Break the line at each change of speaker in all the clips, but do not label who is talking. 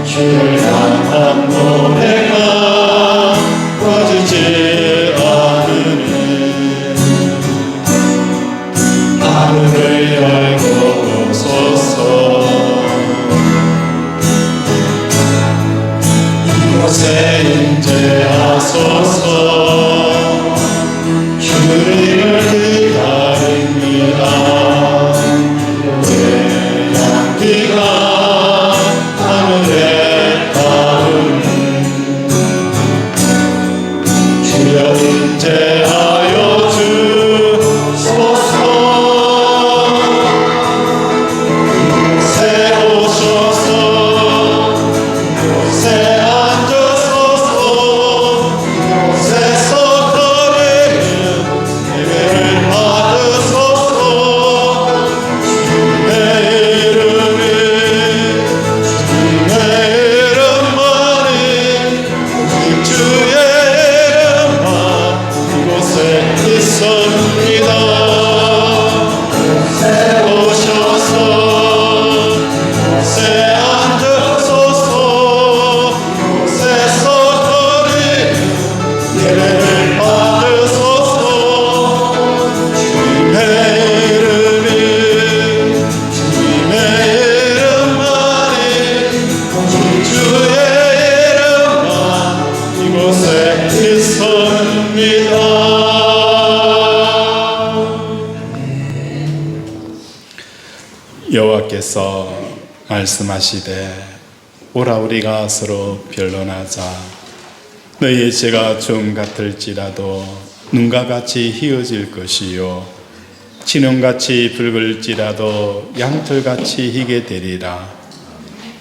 주를 향한 노래가 꺼지지 않으니 하늘을 열고 오소서. 이곳에 임재하소서. 주를 기다립니다. 내 향기가 하늘에 닿으니 주여 임재하여 주소서. 이곳에 오셔서 이곳에 앉으소서. 이곳에서 거리는 예배를 받으소서. 주님의 이름이 주님의 이름만이 오직 주의 이름만 이곳에 있습니다. 오셔서 이곳에 앉으소서. 이곳에서 거리는 예배를 받으소서. 주님의 이름이 주님의 이름만이 오직 주의 이름만 이곳에 있습니다. 여호와께서 말씀하시되 오라 우리가 서로 변론하자. 너희의 죄가 좀 같을지라도 눈과 같이 희어질 것이요 진홍같이 붉을지라도 양털같이 희게 되리라.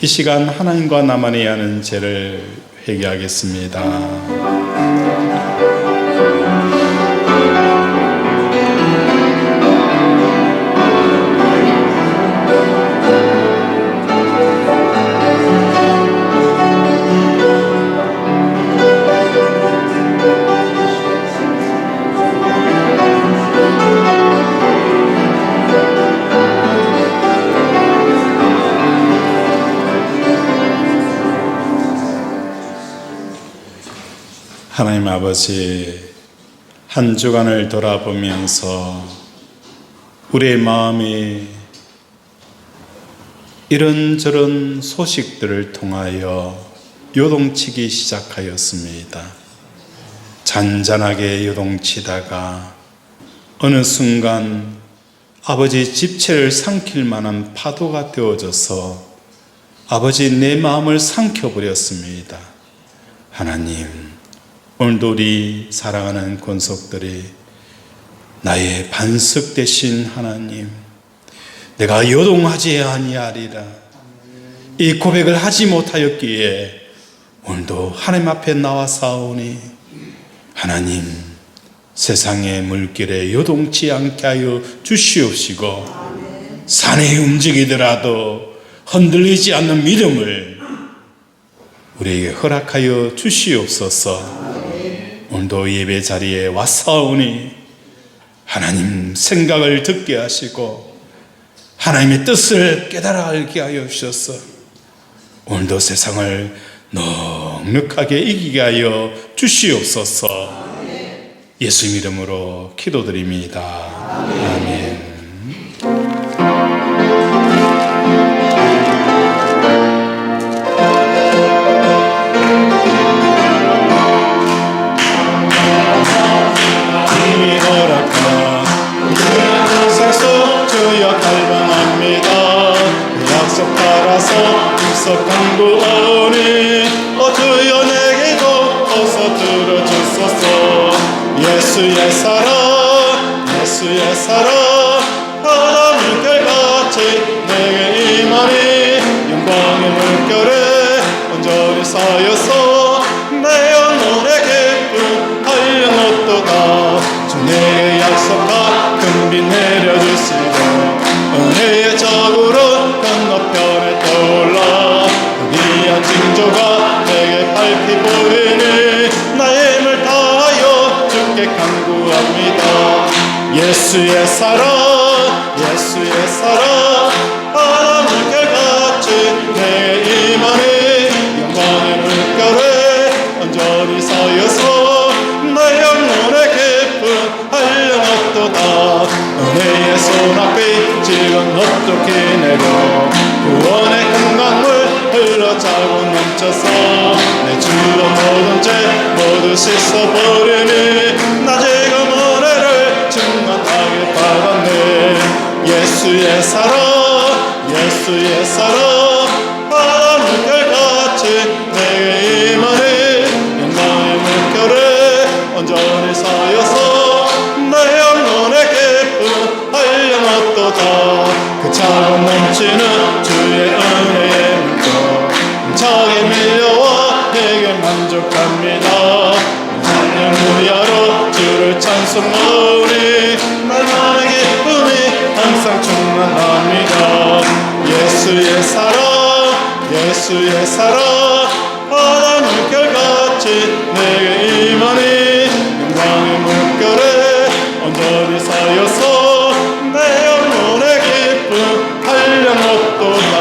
이 시간 하나님과 나만이 하는 죄를 회개하겠습니다. 하나님 아버지, 한 주간을 돌아보면서 우리의 마음이 이런저런 소식들을 통하여 요동치기 시작하였습니다. 잔잔하게 요동치다가 어느 순간 아버지 집채를 삼킬 만한 파도가 되어져서 아버지 내 마음을 삼켜버렸습니다. 하나님, 오늘도 우리 사랑하는 권속들이 나의 반석 되신 하나님, 내가 요동하지 아니하리라 이 고백을 하지 못하였기에 오늘도 하나님 앞에 나와 싸우니 하나님, 세상의 물길에 요동치 않게 하여 주시옵시고 산이 움직이더라도 흔들리지 않는 믿음을 우리에게 허락하여 주시옵소서. 오늘도 예배 자리에 왔사오니 하나님 생각을 듣게 하시고 하나님의 뜻을 깨달아 알게 하여 주셔서 오늘도 세상을 넉넉하게 이기게 하여 주시옵소서. 예수 이름으로 기도드립니다. 아멘. 약속한 구원이 주여 내게도 어서 들어주소서. 예수의 사랑 예수의 사랑 하나님 결같이 내게 임하니 영광의 물결에 온전히 쌓여서 내 영혼의 기쁨 하려노도다. 주 내게 약속한 금빛 내려주시고 은혜의 저구름 건너편에 떠올라 귀한 징조가 내게 밝히 보이니 나의 힘을 다하여 주께 간구합니다. 예수의 사랑 예수의 사랑 하나님 결같이 내게 임하니 영광의 물결에 온전히 서여서 내 영혼의 기쁨 한량없도다. 은혜의 손앞이 지금 어떻게 내려 구원의 큰 강물 흘러차고 넘쳐서 내 주로 모든 죄 모두 씻어버리니 나 지금 은혜를 충만하게 받았네. 예수의 사랑 예수의 사랑 바다 물결같이 내게 임하니 영광의 물결에 온전히 서여서 내 영혼의 기쁨 한량없도다. 그 차고 넘치는 주의 은혜의 물결 힘차게 밀려와 내게 만족합니다. 할렐루야로 주를 찬송하오니 날만의 기쁨이 항상 충만합니다. 예수의 사랑 예수의 사랑 바다 물결같이 내게 임하니 영광의 물결에 온전히 서여서 내 영혼의 기쁨 한량없도다.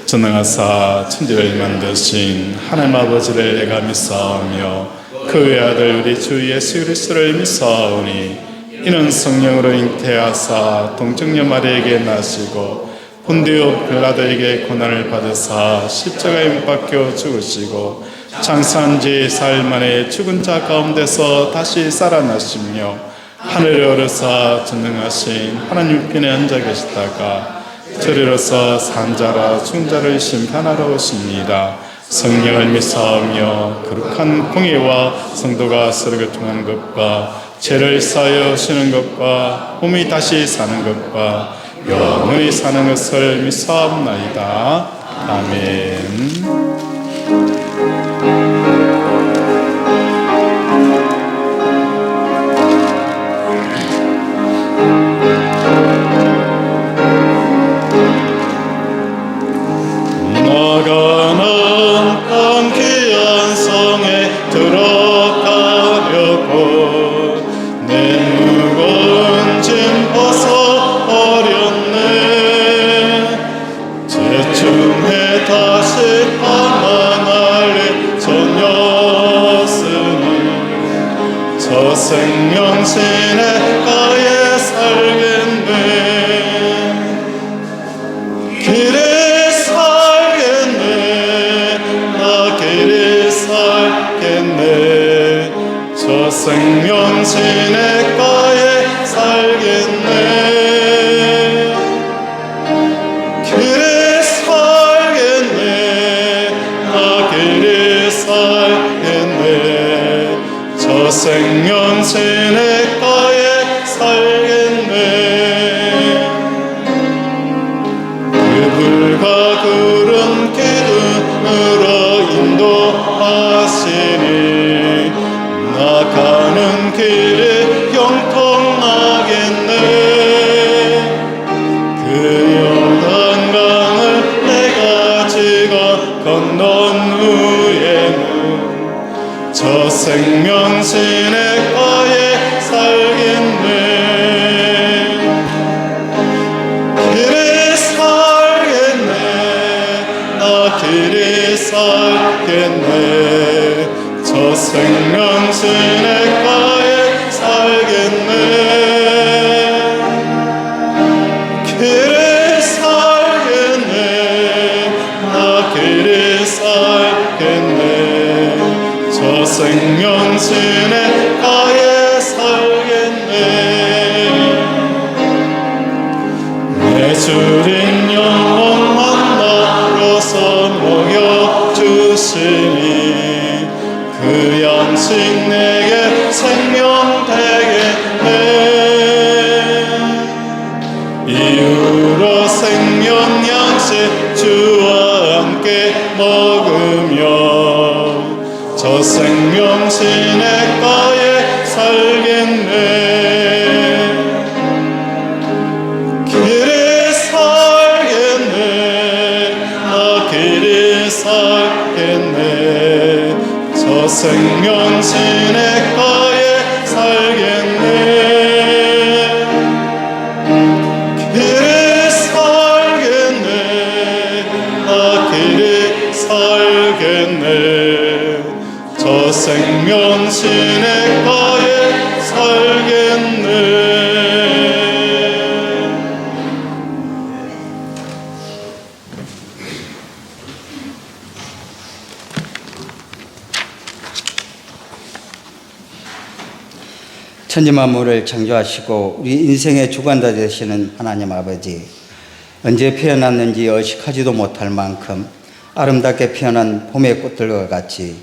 전능하사 천지를 만드신 하나님 아버지를 내가 믿사오며 그 외아들 우리 주 예수 그리스도를 믿사오니 이는 성령으로 잉태하사 동정녀 마리에게 나시고 본디오 빌라도에게 고난을 받으사 십자가에 못 박혀 죽으시고 장사한 지 사흘 만에 죽은 자 가운데서 다시 살아나시며 하늘에 오르사 전능하신 하나님 편에 앉아 계시다가 저리로서 산자라 죽은 자를 심판하러 오십니다. 성령을 믿사오며 거룩한 공의와 성도가 서로 교통하는 것과 죄를 사하여 쉬는 것과 몸이 다시 사는 것과 영원히 사는 것을 믿사옵나이다. 아멘. 생명신의 가에 살겠네. 길에 살겠네. 나 길에 살겠네. 저 생명신의 가에 살겠네. 길에 살겠네. 나 길에 살겠네. 저 생명신의 가에 살겠네. 그들과 구름 기둥으로 인도하시니 나 가는 길이 형통하겠네. 그 요단강을 내가 지고 건넌 후에는 저 생명신의 가에 살겠네. 길에 살겠네. 나 길에 살겠네. 저 생명신의 가에 살겠네. 길에 살겠네. 나 길에 살겠네. 저 생명신의 가에 살겠네. 내 주린 영혼 만나러서 먹여주시니 그 양식 내게 생명 되겠네. 이후로 생명 양식 주와 함께 먹으며 저 생명신의 가에 살겠네. 길에 살겠네. 나 길에 살겠네. 저 생명신의 가에 살겠네. 길에 살겠네.
천지 만물을 창조하시고 우리 인생의 주관자 되시는 하나님 아버지, 언제 피어났는지 의식하지도 못할 만큼 아름답게 피어난 봄의 꽃들과 같이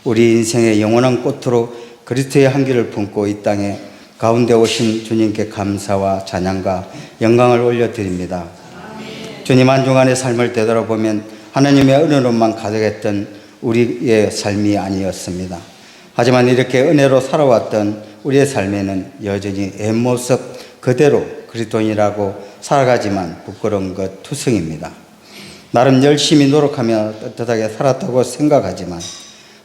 우리 인생의 영원한 꽃으로 그리스도의 향기를 품고 이 땅에 가운데 오신 주님께 감사와 찬양과 영광을 올려드립니다. 주님 한 주간의 삶을 되돌아보면 하나님의 은혜로만 가득했던 우리의 삶이 아니었습니다. 하지만 이렇게 은혜로 살아왔던 우리의 삶에는 여전히 옛모습 그대로 그리스도인이라고 살아가지만 부끄러운 것 투성입니다. 나름 열심히 노력하며 떳떳하게 살았다고 생각하지만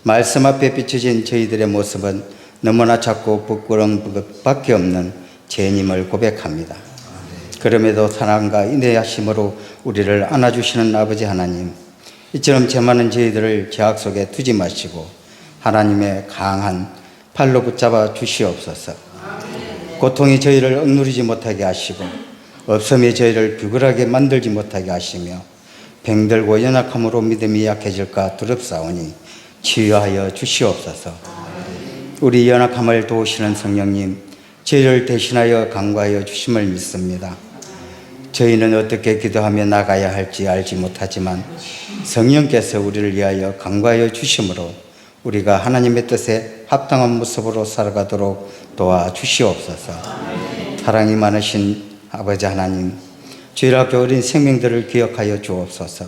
말씀 앞에 비춰진 저희들의 모습은 너무나 작고 부끄러운 것밖에 없는 죄인임을 고백합니다. 그럼에도 사랑과 인내하심으로 우리를 안아주시는 아버지 하나님, 이처럼 죄 많은 저희들을 죄악 속에 두지 마시고 하나님의 강한 팔로 붙잡아 주시옵소서. 고통이 저희를 억누르지 못하게 하시고 없음이 저희를 비굴하게 만들지 못하게 하시며 병들고 연약함으로 믿음이 약해질까 두렵사오니 치유하여 주시옵소서. 우리 연약함을 도우시는 성령님, 저희를 대신하여 강구하여 주심을 믿습니다. 저희는 어떻게 기도하며 나가야 할지 알지 못하지만 성령께서 우리를 위하여 강구하여 주심으로 우리가 하나님의 뜻에 합당한 모습으로 살아가도록 도와주시옵소서. 사랑이 많으신 아버지 하나님, 주일학교 어린 생명들을 기억하여 주옵소서.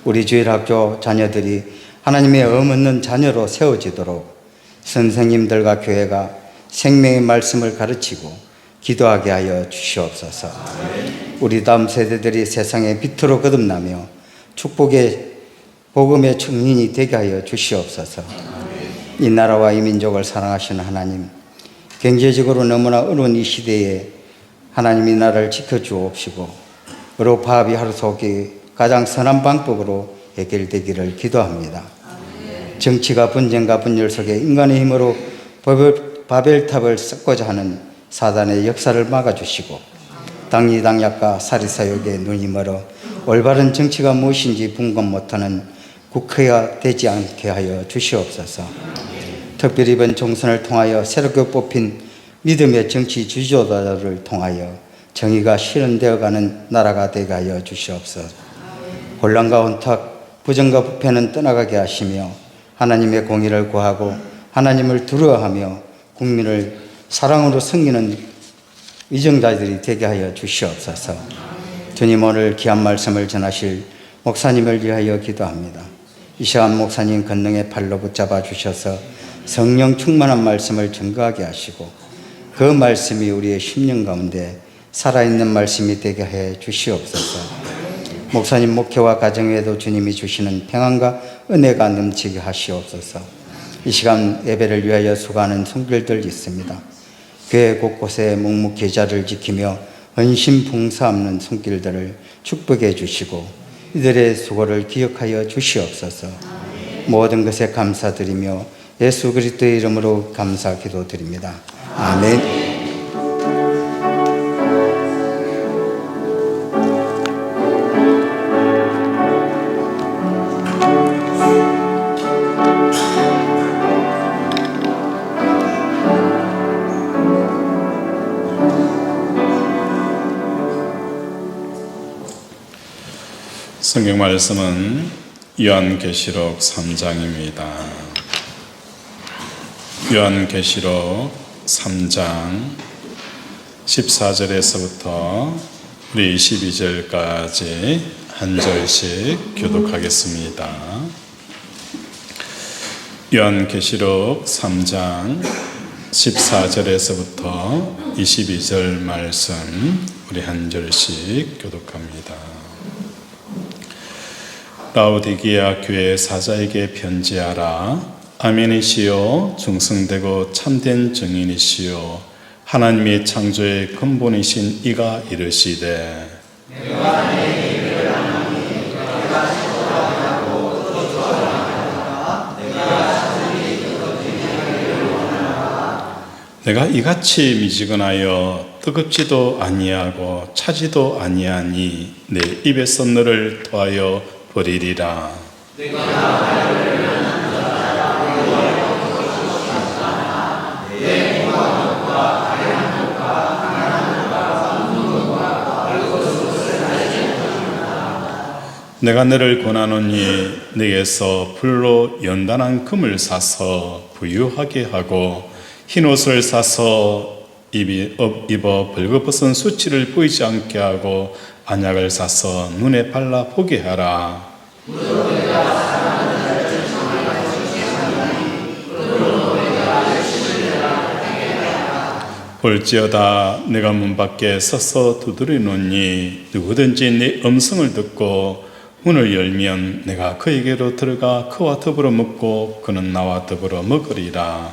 우리 주일학교 자녀들이 하나님의 어없는 자녀로 세워지도록 선생님들과 교회가 생명의 말씀을 가르치고 기도하게 하여 주시옵소서. 우리 다음 세대들이 세상의 빛으로 거듭나며 축복의 복음의 증인이 되게 하여 주시옵소서. 이 나라와 이 민족을 사랑하시는 하나님, 경제적으로 너무나 어려운 이 시대에 하나님 이 나라를 지켜주옵시고 의로 파업이 하루속히 가장 선한 방법으로 해결되기를 기도합니다. 정치가 분쟁과 분열 속에 인간의 힘으로 바벨탑을 쌓고자 하는 사단의 역사를 막아주시고 당리당략과 사리사욕에 눈이 멀어 올바른 정치가 무엇인지 분간 못하는 국회가 되지 않게 하여 주시옵소서. 특별히 이번 총선을 통하여 새롭게 뽑힌 믿음의 정치 지도자들을 통하여 정의가 실현되어가는 나라가 되게 하여 주시옵소서. 혼란과 혼탁, 부정과 부패는 떠나가게 하시며 하나님의 공의를 구하고 하나님을 두려워하며 국민을 사랑으로 섬기는 위정자들이 되게 하여 주시옵소서. 주님, 오늘 귀한 말씀을 전하실 목사님을 위하여 기도합니다. 이 시간 목사님 권능의 팔로 붙잡아 주셔서 성령 충만한 말씀을 증거하게 하시고 그 말씀이 우리의 심령 가운데 살아있는 말씀이 되게 해 주시옵소서. 목사님 목회와 가정에도 주님이 주시는 평안과 은혜가 넘치게 하시옵소서. 이 시간 예배를 위하여 수고하는 성도들 있습니다. 교회 곳곳에 묵묵히 자를 지키며 헌신 봉사하는 손길들을 축복해 주시고 이들의 수고를 기억하여 주시옵소서. 모든 것에 감사드리며 예수 그리스도의 이름으로 감사 기도드립니다. 아멘.
성경 말씀은 요한계시록 3장입니다. 요한계시록 3장 14절에서부터 우리 22절까지 한 절씩 교독하겠습니다. 요한계시록 3장 14절에서부터 22절 말씀 우리 한 절씩 교독합니다. 라오디게아 교회 사자에게 편지하라. 아멘이시요 충성되고 참된 증인이시요 하나님의 창조의 근본이신 이가 이르시되 내가 이같이 미지근하여 뜨겁지도 아니하고 차지도 아니하니 내 입에서 너를 토하여 버리리라. 내가 너를 권하노니 네게서 불로 연단한 금을 사서 부유하게 하고 흰 옷을 사서 입어 벌거벗은 수치를 보이지 않게 하고 안약을 사서 눈에 발라 보게 하라. 볼지어다 내가 문 밖에 서서 두드리노니 누구든지 내 음성을 듣고 문을 열면 내가 그에게로 들어가 그와 더불어 먹고 그는 나와 더불어 먹으리라.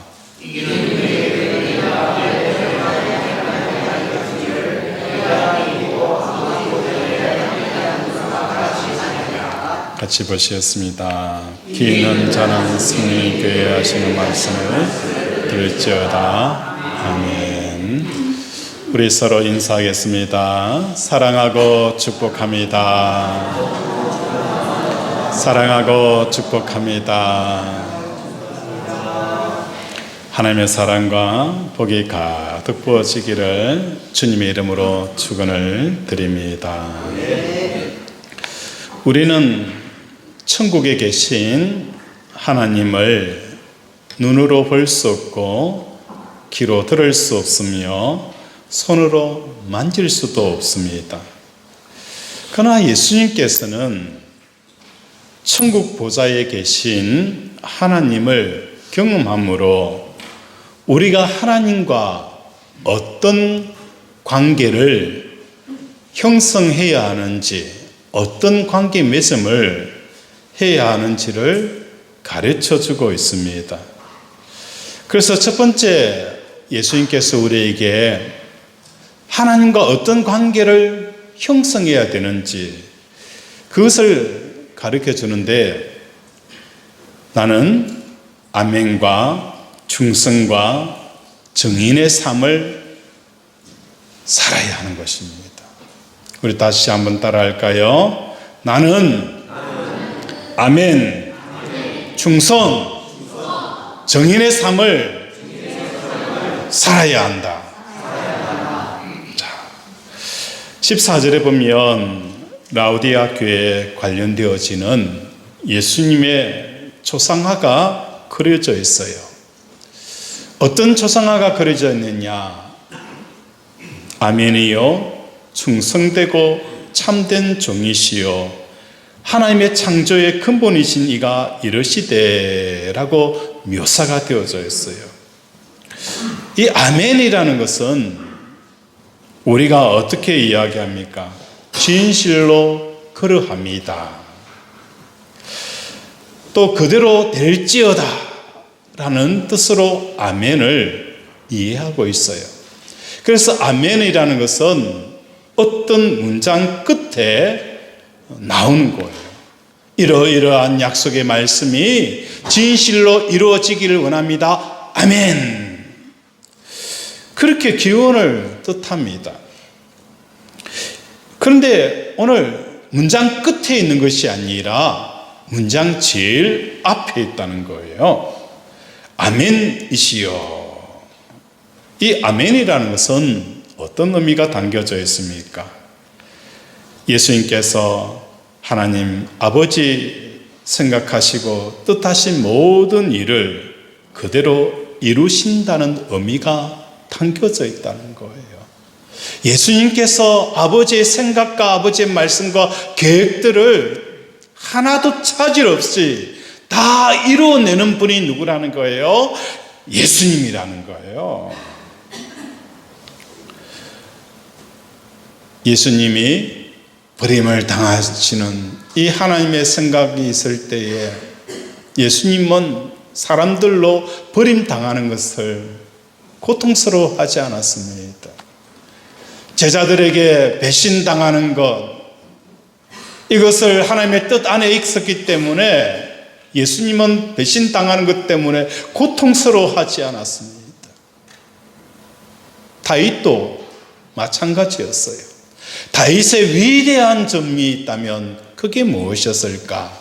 같이 보시겠습니다. 기 있는 자는 승리교회 하시는 말씀을 들을지어다. 아멘. 우리 서로 인사하겠습니다. 사랑하고 축복합니다. 사랑하고 축복합니다. 하나님의 사랑과 복이 가득 부어지기를 주님의 이름으로 축원을 드립니다. 우리는 천국에 계신 하나님을 눈으로 볼 수 없고 귀로 들을 수 없으며 손으로 만질 수도 없습니다. 그러나 예수님께서는 천국 보좌에 계신 하나님을 경험함으로 우리가 하나님과 어떤 관계를 형성해야 하는지, 어떤 관계 맺음을 해야 하는지를 가르쳐 주고 있습니다. 그래서 첫 번째 예수님께서 우리에게 하나님과 어떤 관계를 형성해야 되는지 그것을 가르쳐 주는데, 나는 아멘과 충성과 정인의 삶을 살아야 하는 것입니다. 우리 다시 한번 따라할까요? 나는 아멘, 충성, 정인의 삶을 살아야 한다. 자, 14절에 보면 라우디아 교회에 관련되어지는 예수님의 초상화가 그려져 있어요. 어떤 초상화가 그려져 있느냐? 아멘이요, 충성되고 참된 종이시요, 하나님의 창조의 근본이신 이가 이르시되라고 묘사가 되어져 있어요. 이 아멘이라는 것은 우리가 어떻게 이야기합니까? 진실로 그러합니다. 또 그대로 될지어다 라는 뜻으로 아멘을 이해하고 있어요. 그래서 아멘이라는 것은 어떤 문장 끝에 나오는 거예요. 이러이러한 약속의 말씀이 진실로 이루어지기를 원합니다. 아멘. 그렇게 기원을 뜻합니다. 그런데 오늘 문장 끝에 있는 것이 아니라 문장 제일 앞에 있다는 거예요. 아멘이시여. 이 아멘이라는 것은 어떤 의미가 담겨져 있습니까? 예수님께서 하나님 아버지 생각하시고 뜻하신 모든 일을 그대로 이루신다는 의미가 담겨져 있다는 거예요. 예수님께서 아버지의 생각과 아버지의 말씀과 계획들을 하나도 차질 없이 다 이루어내는 분이 누구라는 거예요? 예수님이라는 거예요. 예수님이 버림을 당하시는 이 하나님의 생각이 있을 때에 예수님은 사람들로 버림당하는 것을 고통스러워하지 않았습니다. 제자들에게 배신당하는 것, 이것을 하나님의 뜻 안에 있었기 때문에 예수님은 배신당하는 것 때문에 고통스러워하지 않았습니다. 다윗도 마찬가지였어요. 다윗의 위대한 점이 있다면 그게 무엇이었을까?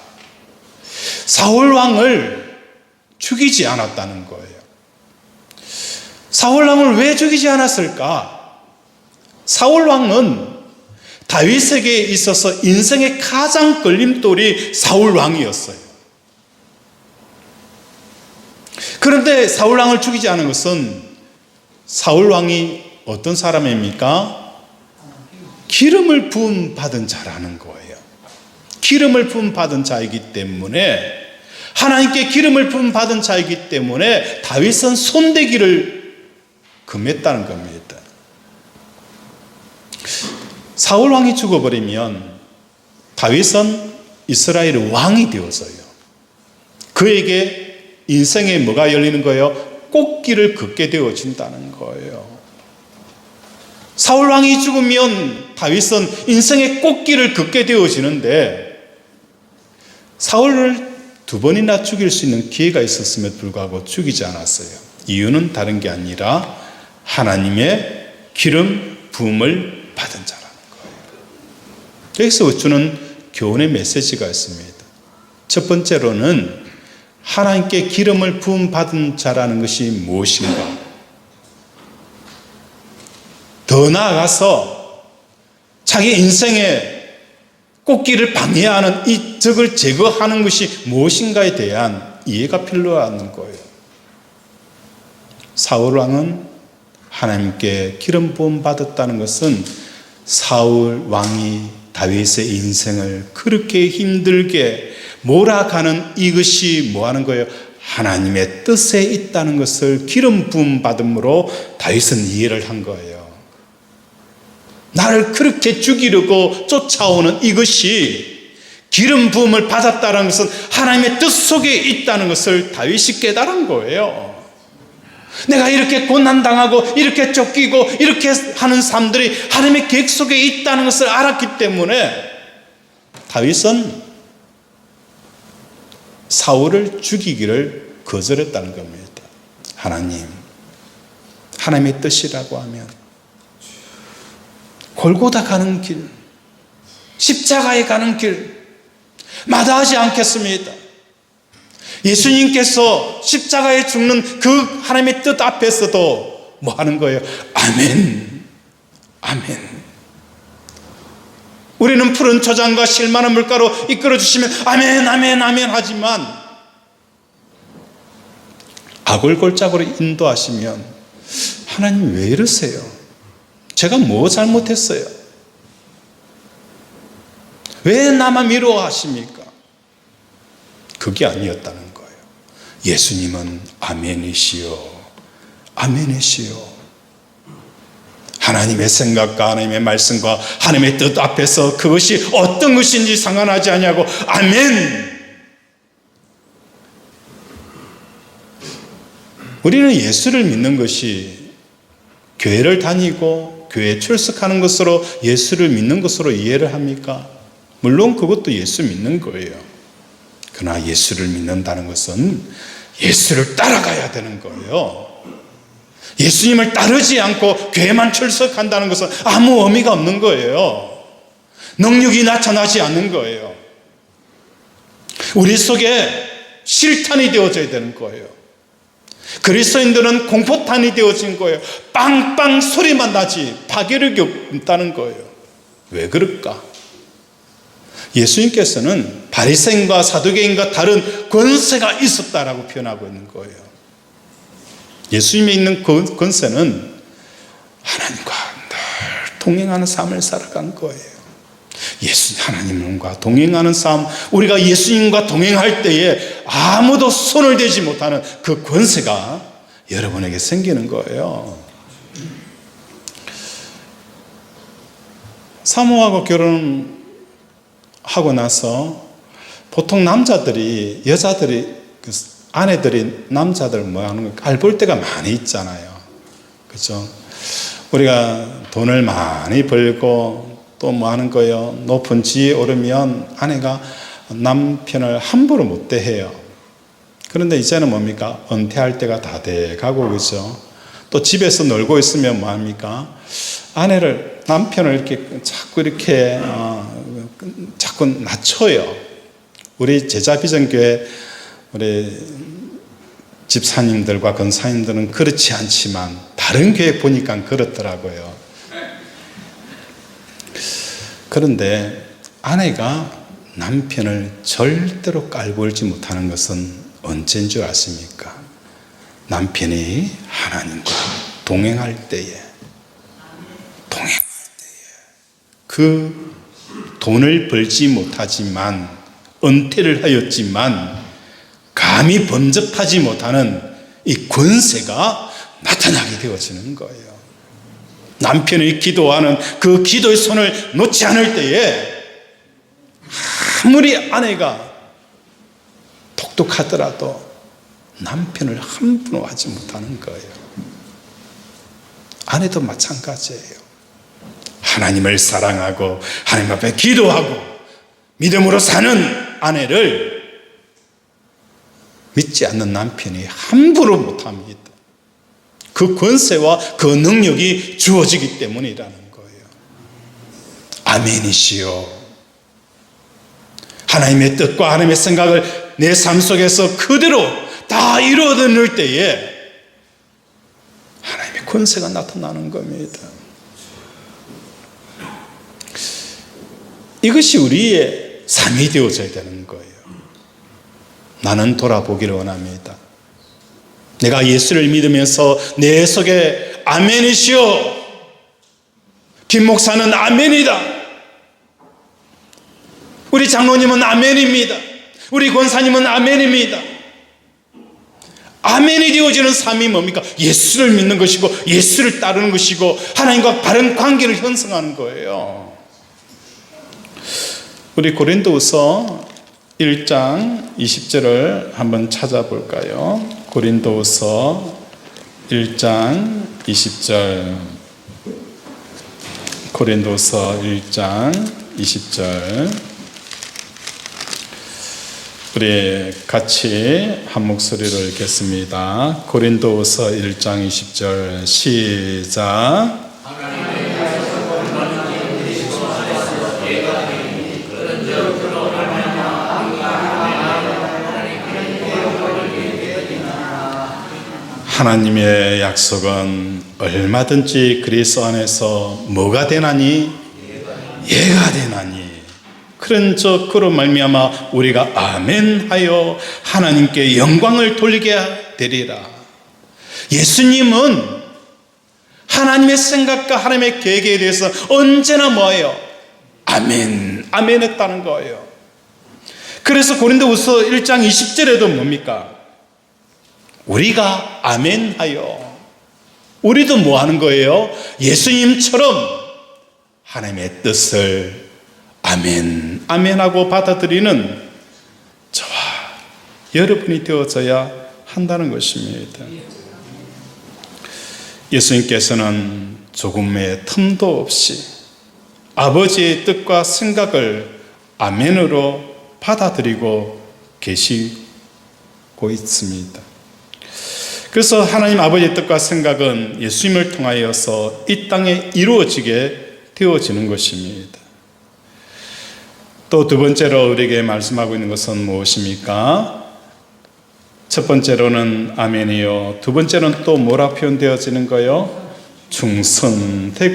사울 왕을 죽이지 않았다는 거예요. 사울 왕을 왜 죽이지 않았을까? 사울 왕은 다윗에게 있어서 인생의 가장 걸림돌이 사울 왕이었어요. 그런데 사울 왕을 죽이지 않은 것은 사울 왕이 어떤 사람입니까? 기름을 부음 받은 자라는 거예요. 기름을 부음 받은 자이기 때문에, 하나님께 기름을 부음 받은 자이기 때문에 다윗은 손대기를 금했다는 겁니다. 사울 왕이 죽어버리면 다윗은 이스라엘의 왕이 되어서요, 그에게 인생에 뭐가 열리는 거예요? 꽃길을 걷게 되어진다는 거예요. 사울 왕이 죽으면 다윗은 인생의 꽃길을 걷게 되어지는데, 사울을 2번이나 죽일 수 있는 기회가 있었음에도 불구하고 죽이지 않았어요. 이유는 다른 게 아니라 하나님의 기름 부음을 받은 자라는 거예요. 여기서 주는 교훈의 메시지가 있습니다. 첫 번째로는 하나님께 기름을 부음 받은 자라는 것이 무엇인가? 더 나아가서 자기 인생의 꽃길을 방해하는 이 적을 제거하는 것이 무엇인가에 대한 이해가 필요한 거예요. 사울 왕은 하나님께 기름 부음 받았다는 것은 사울 왕이 다윗의 인생을 그렇게 힘들게 몰아가는 이것이 뭐 하는 거예요? 하나님의 뜻에 있다는 것을 기름 부음 받음으로 다윗은 이해를 한 거예요. 나를 그렇게 죽이려고 쫓아오는 이것이 기름 부음을 받았다는 것은 하나님의 뜻 속에 있다는 것을 다윗이 깨달은 거예요. 내가 이렇게 고난당하고 이렇게 쫓기고 이렇게 하는 사람들이 하나님의 계획 속에 있다는 것을 알았기 때문에 다윗은 사울을 죽이기를 거절했다는 겁니다. 하나님의 뜻이라고 하면 골고다 가는 길, 십자가에 가는 길 마다하지 않겠습니다. 예수님께서 십자가에 죽는 그 하나님의 뜻 앞에서도 뭐 하는 거예요? 아멘, 아멘. 우리는 푸른 초장과 실만한 물가로 이끌어 주시면 아멘, 아멘, 아멘 하지만 아골골짝으로 인도하시면 하나님 왜 이러세요? 제가 뭐 잘못했어요? 왜 나만 미워하십니까? 그게 아니었다는 거예요. 예수님은 아멘이시요, 아멘이시요. 하나님의 생각과 하나님의 말씀과 하나님의 뜻 앞에서 그것이 어떤 것인지 상관하지 아니하고 아멘. 우리는 예수를 믿는 것이 교회를 다니고 교회에 출석하는 것으로 예수를 믿는 것으로 이해를 합니까? 물론 그것도 예수 믿는 거예요. 그러나 예수를 믿는다는 것은 예수를 따라가야 되는 거예요. 예수님을 따르지 않고 교회만 출석한다는 것은 아무 의미가 없는 거예요. 능력이 나타나지 않는 거예요. 우리 속에 실탄이 되어져야 되는 거예요. 그리스도인들은 공포탄이 되어진 거예요. 빵빵 소리만 나지 파괴력이 없다는 거예요. 왜 그럴까? 예수님께서는 바리새인과 사두개인과 다른 권세가 있었다라고 표현하고 있는 거예요. 예수님에 있는 권세는 하나님과 늘 동행하는 삶을 살아간 거예요. 하나님과 동행하는 삶, 우리가 예수님과 동행할 때에 아무도 손을 대지 못하는 그 권세가 여러분에게 생기는 거예요. 사모하고 결혼하고 나서 보통 여자들이 아내들이 남자들 뭐 하는 거 알 볼 때가 많이 있잖아요. 그렇죠? 우리가 돈을 많이 벌고 또 뭐 하는 거예요? 높은 지위에 오르면 아내가 남편을 함부로 못 대해요. 그런데 이제는 뭡니까? 은퇴할 때가 다 돼가고, 그죠? 또 집에서 놀고 있으면 뭐 합니까? 남편을 이렇게 자꾸 낮춰요. 우리 제자비전교회 우리 집사님들과 권사님들은 그렇지 않지만 다른 교회 보니까 그렇더라고요. 그런데 아내가 남편을 절대로 깔보지 못하는 것은 언제인 줄 아십니까? 남편이 하나님과 동행할 때에 그 돈을 벌지 못하지만 은퇴를 하였지만 감히 범접하지 못하는 이 권세가 나타나게 되어지는 거예요. 남편의 기도하는 그 기도의 손을 놓지 않을 때에 아무리 아내가 똑똑하더라도 남편을 함부로 하지 못하는 거예요. 아내도 마찬가지예요. 하나님을 사랑하고 하나님 앞에 기도하고 믿음으로 사는 아내를 믿지 않는 남편이 함부로 못합니다. 그 권세와 그 능력이 주어지기 때문이라는 거예요. 아멘이시요. 하나님의 뜻과 하나님의 생각을 내 삶 속에서 그대로 다 이루어낼 때에 하나님의 권세가 나타나는 겁니다. 이것이 우리의 삶이 되어져야 되는 거예요. 나는 돌아보기를 원합니다. 내가 예수를 믿으면서 내 속에 아멘이시오. 김 목사는 아멘이다. 우리 장로님은 아멘입니다. 우리 권사님은 아멘입니다. 아멘이 되어지는 삶이 뭡니까? 예수를 믿는 것이고 예수를 따르는 것이고 하나님과 바른 관계를 형성하는 거예요. 우리 고린도후서 1장 20절을 한번 찾아볼까요? 고린도후서 1장 20절. 고린도후서 1장 20절. 우리 같이 한 목소리로 읽겠습니다. 고린도후서 1장 20절 시작. 하나님의 약속은 얼마든지 그리스도 안에서 뭐가 되나니? 예가 되나니. 그런 말미암아 우리가 아멘하여 하나님께 영광을 돌리게 되리라. 예수님은 하나님의 생각과 하나님의 계획에 대해서 언제나 뭐예요? 아멘, 아멘 했다는 거예요. 그래서 고린도후서 1장 20절에도 뭡니까? 우리가 아멘하여, 우리도 뭐 하는 거예요? 예수님처럼 하나님의 뜻을 아멘, 아멘하고 받아들이는 저와 여러분이 되어져야 한다는 것입니다. 예수님께서는 조금의 틈도 없이 아버지의 뜻과 생각을 아멘으로 받아들이고 계시고 있습니다. 그래서 하나님 아버지의 뜻과 생각은 예수님을 통하여서 이 땅에 이루어지게 되어지는 것입니다. 또 두 번째로 우리에게 말씀하고 있는 것은 무엇입니까? 첫 번째로는 아멘이요. 두 번째는 또 뭐라 표현되어지는 거요? 충성되고라고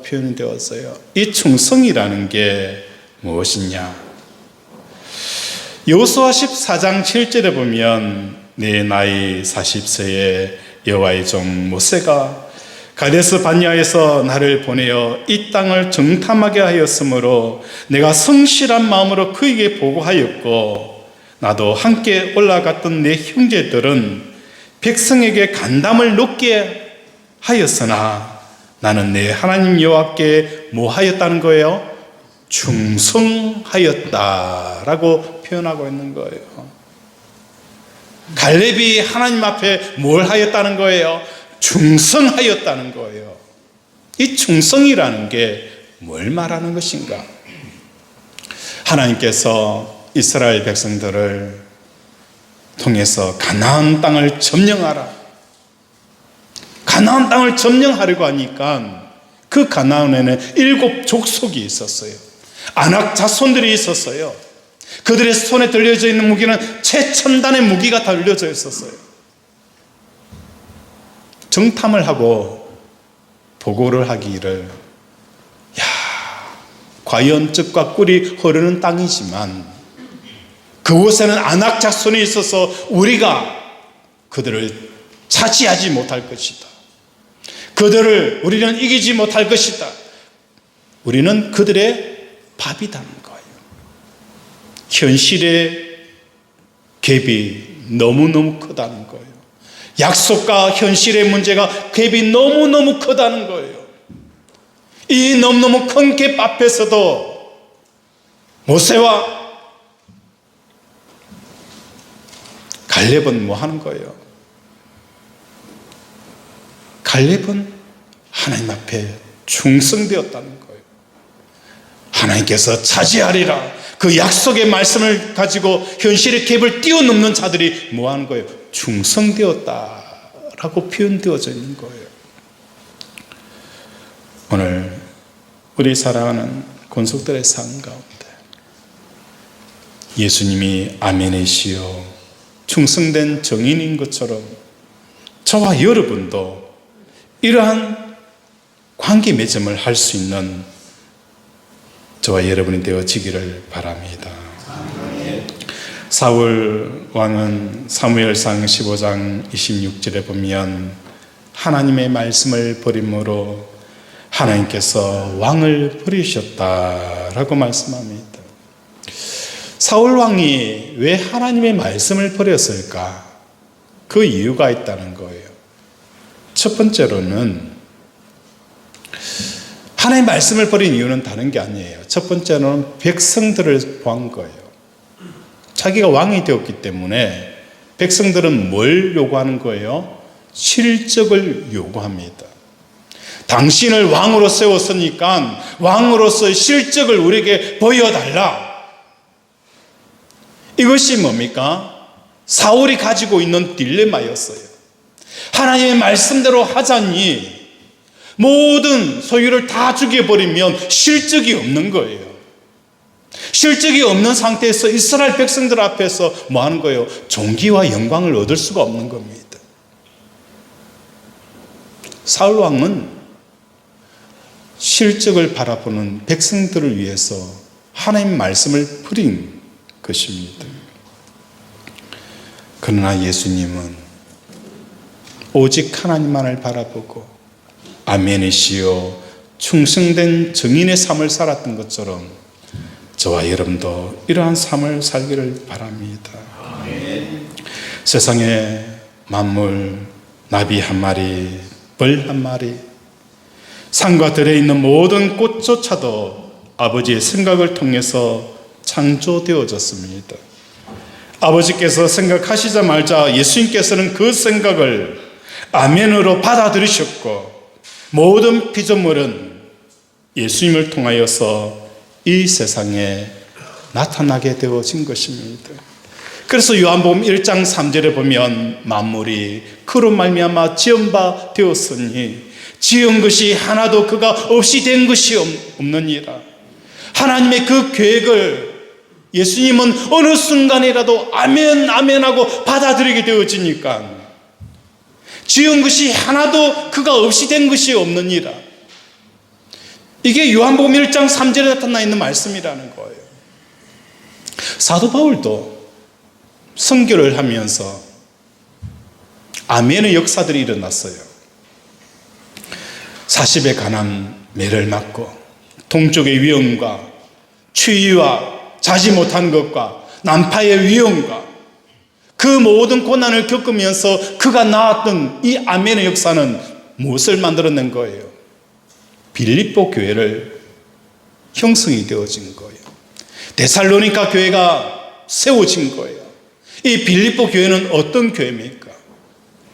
표현되었어요. 이 충성이라는 게 무엇이냐? 여호수아 14장 7절에 보면 내 나이 40세에 여호와의 종 모세가 가데스 반야에서 나를 보내어 이 땅을 정탐하게 하였으므로 내가 성실한 마음으로 그에게 보고하였고 나도 함께 올라갔던 내 형제들은 백성에게 간담을 놓게 하였으나 나는 내 하나님 여호와께 뭐 하였다는 거예요? 충성하였다라고 표현하고 있는 거예요. 갈렙이 하나님 앞에 뭘 하였다는 거예요? 충성하였다는 거예요. 이 충성이라는 게 뭘 말하는 것인가? 하나님께서 이스라엘 백성들을 통해서 가나안 땅을 점령하라. 가나안 땅을 점령하려고 하니까 그 가나안에는 7 족속이 있었어요. 아낙 자손들이 있었어요. 그들의 손에 들려져 있는 무기는 최첨단의 무기가 달려져 있었어요. 정탐을 하고 보고를 하기를, 야, 과연 젖과 꿀이 흐르는 땅이지만 그곳에는 안악 자손이 있어서 우리가 그들을 차지하지 못할 것이다. 그들을 우리는 이기지 못할 것이다. 우리는 그들의 밥이라는 거예요. 현실의 갭이 너무너무 크다는 거예요. 약속과 현실의 문제가 갭이 너무너무 크다는 거예요. 이 너무너무 큰 갭 앞에서도 모세와 갈렙은 뭐 하는 거예요? 갈렙은 하나님 앞에 충성되었다는 거예요. 하나님께서 차지하리라 그 약속의 말씀을 가지고 현실의 갭을 뛰어넘는 자들이 뭐 하는 거예요? 충성되었다라고 표현되어져 있는 거예요. 오늘 우리 사랑하는 권속들의 삶 가운데 예수님이 아멘이시여 충성된 정인인 것처럼 저와 여러분도 이러한 관계 맺음을 할 수 있는 저와 여러분이 되어지기를 바랍니다. 사울 왕은 사무엘상 15장 26절에 보면 하나님의 말씀을 버림으로 하나님께서 왕을 버리셨다라고 말씀합니다. 사울 왕이 왜 하나님의 말씀을 버렸을까? 그 이유가 있다는 거예요. 첫 번째로는 하나님의 말씀을 버린 이유는 다른 게 아니에요. 첫 번째로는 백성들을 보한 거예요. 자기가 왕이 되었기 때문에 백성들은 뭘 요구하는 거예요? 실적을 요구합니다. 당신을 왕으로 세웠으니까 왕으로서의 실적을 우리에게 보여달라. 이것이 뭡니까? 사울이 가지고 있는 딜레마였어요. 하나님의 말씀대로 하자니 모든 소유를 다 죽여버리면 실적이 없는 거예요. 실적이 없는 상태에서 이스라엘 백성들 앞에서 뭐 하는 거예요? 존귀와 영광을 얻을 수가 없는 겁니다. 사울 왕은 실적을 바라보는 백성들을 위해서 하나님 말씀을 버린 것입니다. 그러나 예수님은 오직 하나님만을 바라보고 아멘이시여 충성된 증인의 삶을 살았던 것처럼 저와 여러분도 이러한 삶을 살기를 바랍니다. 아멘. 세상에 만물, 나비 한 마리, 벌 한 마리, 산과 들에 있는 모든 꽃조차도 아버지의 생각을 통해서 창조되어졌습니다. 아버지께서 생각하시자마자 예수님께서는 그 생각을 아멘으로 받아들이셨고 모든 피조물은 예수님을 통하여서 이 세상에 나타나게 되어진 것입니다. 그래서 요한복음 1장 3절에 보면 만물이 그로 말미암아 지은 바 되었으니 지은 것이 하나도 그가 없이 된 것이 없느니라. 하나님의 그 계획을 예수님은 어느 순간이라도 아멘 아멘 하고 받아들이게 되어지니까 지은 것이 하나도 그가 없이 된 것이 없느니라. 이게 요한복음 1장 3절에 나타나 있는 말씀이라는 거예요. 사도 바울도 선교를 하면서 아멘의 역사들이 일어났어요. 40에 관한 매를 맞고 동족의 위험과 추위와 자지 못한 것과 난파의 위험과 그 모든 고난을 겪으면서 그가 낳았던 이 아멘의 역사는 무엇을 만들어낸 거예요? 빌립보 교회를 형성이 되어진 거예요. 데살로니가 교회가 세워진 거예요. 이 빌립보 교회는 어떤 교회입니까?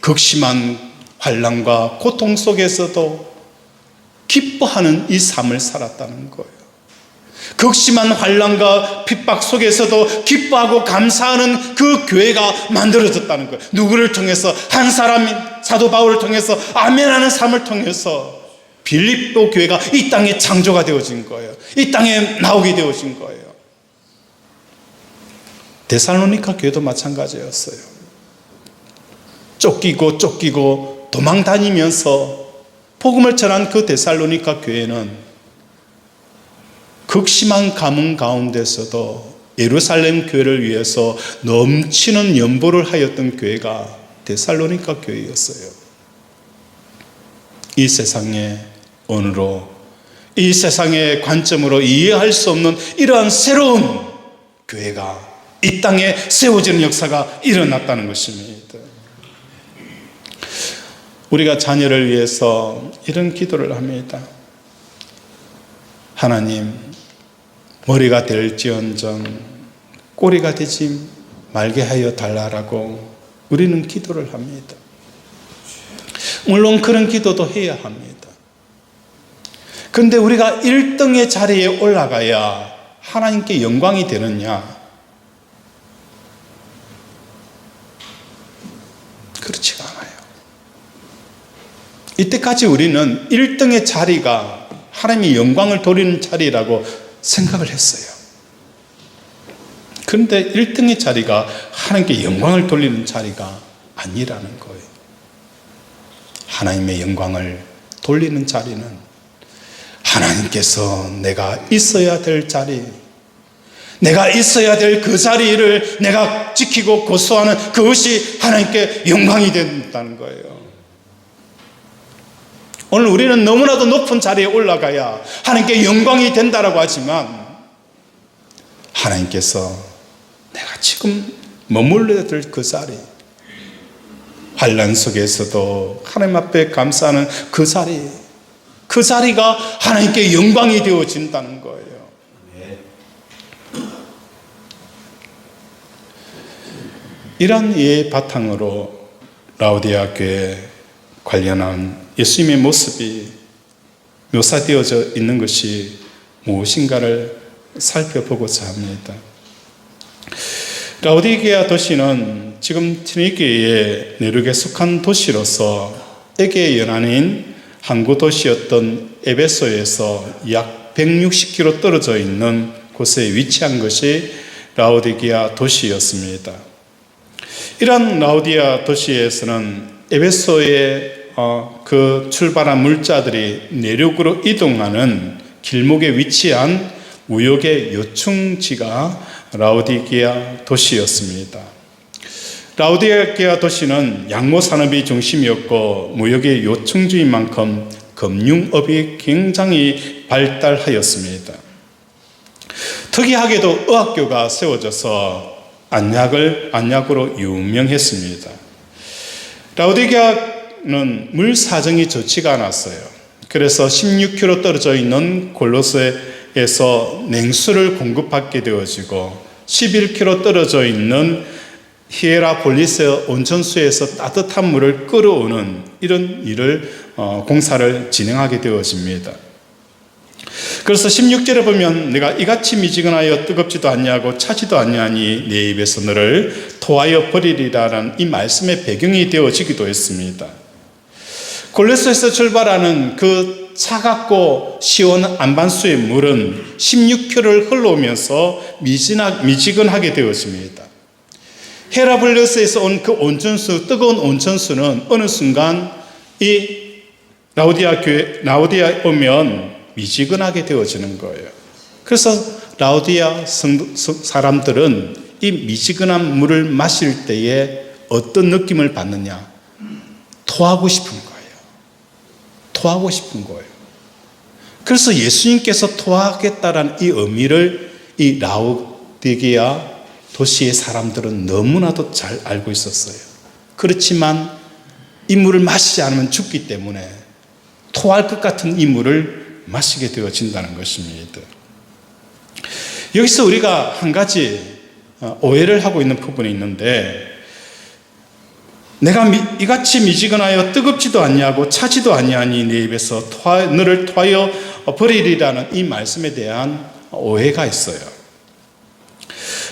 극심한 환난과 고통 속에서도 기뻐하는 이 삶을 살았다는 거예요. 극심한 환난과 핍박 속에서도 기뻐하고 감사하는 그 교회가 만들어졌다는 거예요. 누구를 통해서? 한 사람이 사도 바울을 통해서 아멘하는 삶을 통해서 빌립보 교회가 이 땅에 창조가 되어진 거예요. 이 땅에 나오게 되어진 거예요. 데살로니가 교회도 마찬가지였어요. 쫓기고 도망 다니면서 복음을 전한 그 데살로니가 교회는 극심한 가뭄 가운데서도 예루살렘 교회를 위해서 넘치는 연보를 하였던 교회가 데살로니가 교회였어요. 이 세상의 언어로, 이 세상의 관점으로 이해할 수 없는 이러한 새로운 교회가 이 땅에 세워지는 역사가 일어났다는 것입니다. 우리가 자녀를 위해서 이런 기도를 합니다. 하나님, 머리가 될지언정 꼬리가 되지 말게 하여 달라라고 우리는 기도를 합니다. 물론 그런 기도도 해야 합니다. 그런데 우리가 1등의 자리에 올라가야 하나님께 영광이 되느냐? 그렇지가 않아요. 이때까지 우리는 1등의 자리가 하나님의 영광을 돌리는 자리라고 생각을 했어요. 그런데 1등의 자리가 하나님께 영광을 돌리는 자리가 아니라는 거예요. 하나님의 영광을 돌리는 자리는 하나님께서 내가 있어야 될 자리, 내가 있어야 될 그 자리를 내가 지키고 고수하는 그것이 하나님께 영광이 된다는 거예요. 오늘 우리는 너무나도 높은 자리에 올라가야 하나님께 영광이 된다라고 하지만 하나님께서 내가 지금 머물러야 될 그 자리, 환난 속에서도 하나님 앞에 감사하는 그 자리, 그 자리가 하나님께 영광이 되어진다는 거예요. 이런 예의 바탕으로 라오디아 교회 관련한 예수님의 모습이 묘사되어져 있는 것이 무엇인가를 살펴보고자 합니다. 라오디게아 도시는 지금 튀니기의 내륙에 속한 도시로서 에게의 연안인 항구 도시였던 에베소에서 약 160km 떨어져 있는 곳에 위치한 것이 라오디게아 도시였습니다. 이런 라오디아 도시에서는 에베소의 그 출발한 물자들이 내륙으로 이동하는 길목에 위치한 무역의 요충지가 라오디게아 도시였습니다. 라오디게아 도시는 양모 산업이 중심이었고 무역의 요충지인 만큼 금융업이 굉장히 발달하였습니다. 특이하게도 의학교가 세워져서 안약으로 유명했습니다. 라오디게아는 물 사정이 좋지가 않았어요. 그래서 16km 떨어져 있는 골로새에서 냉수를 공급받게 되어지고 11km 떨어져 있는 히에라폴리스 온천수에서 따뜻한 물을 끌어오는 이런 일을 공사를 진행하게 되어집니다. 그래서 16절에 보면 내가 이같이 미지근하여 뜨겁지도 않냐고 차지도 않냐니 내 입에서 너를 토하여 버리리라는 이 말씀의 배경이 되어지기도 했습니다. 골로새에서 출발하는 그 차갑고 시원한 안반수의 물은 16km를 흘러오면서 미지근하게 되어집니다. 헤라폴리스에서 온 그 온천수, 뜨거운 온천수는 어느 순간 이 라오디아에 오면 미지근하게 되어지는 거예요. 그래서 라오디아 사람들은 이 미지근한 물을 마실 때에 어떤 느낌을 받느냐? 토하고 싶은 거예요. 토하고 싶은 거예요. 그래서 예수님께서 토하겠다라는 이 의미를 이 라오디게아 도시의 사람들은 너무나도 잘 알고 있었어요. 그렇지만 이 물을 마시지 않으면 죽기 때문에 토할 것 같은 이 물을 마시게 되어진다는 것입니다. 여기서 우리가 한 가지 오해를 하고 있는 부분이 있는데, 내가 이같이 미지근하여 뜨겁지도 않냐고 차지도 아니하니 내 입에서 너를 토하여 버리리라는 이 말씀에 대한 오해가 있어요.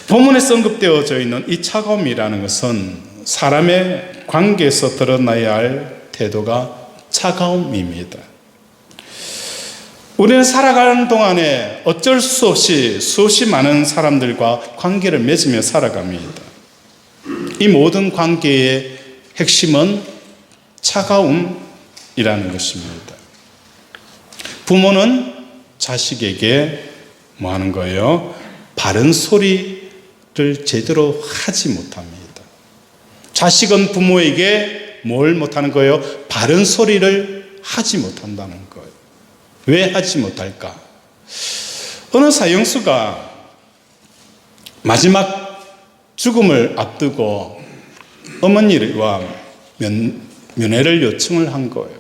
본문에 언급되어져 있는 이 차가움이라는 것은 사람의 관계에서 드러나야 할 태도가 차가움입니다. 우리는 살아가는 동안에 어쩔 수 없이 수없이 많은 사람들과 관계를 맺으며 살아갑니다. 이 모든 관계의 핵심은 차가움이라는 것입니다. 부모는 자식에게 뭐 하는 거예요? 바른 소리를 제대로 하지 못합니다. 자식은 부모에게 뭘 못하는 거예요? 바른 소리를 하지 못한다는 거예요. 왜 하지 못할까? 어느 사형수가 마지막 죽음을 앞두고 어머니와 면회를 요청을 한 거예요.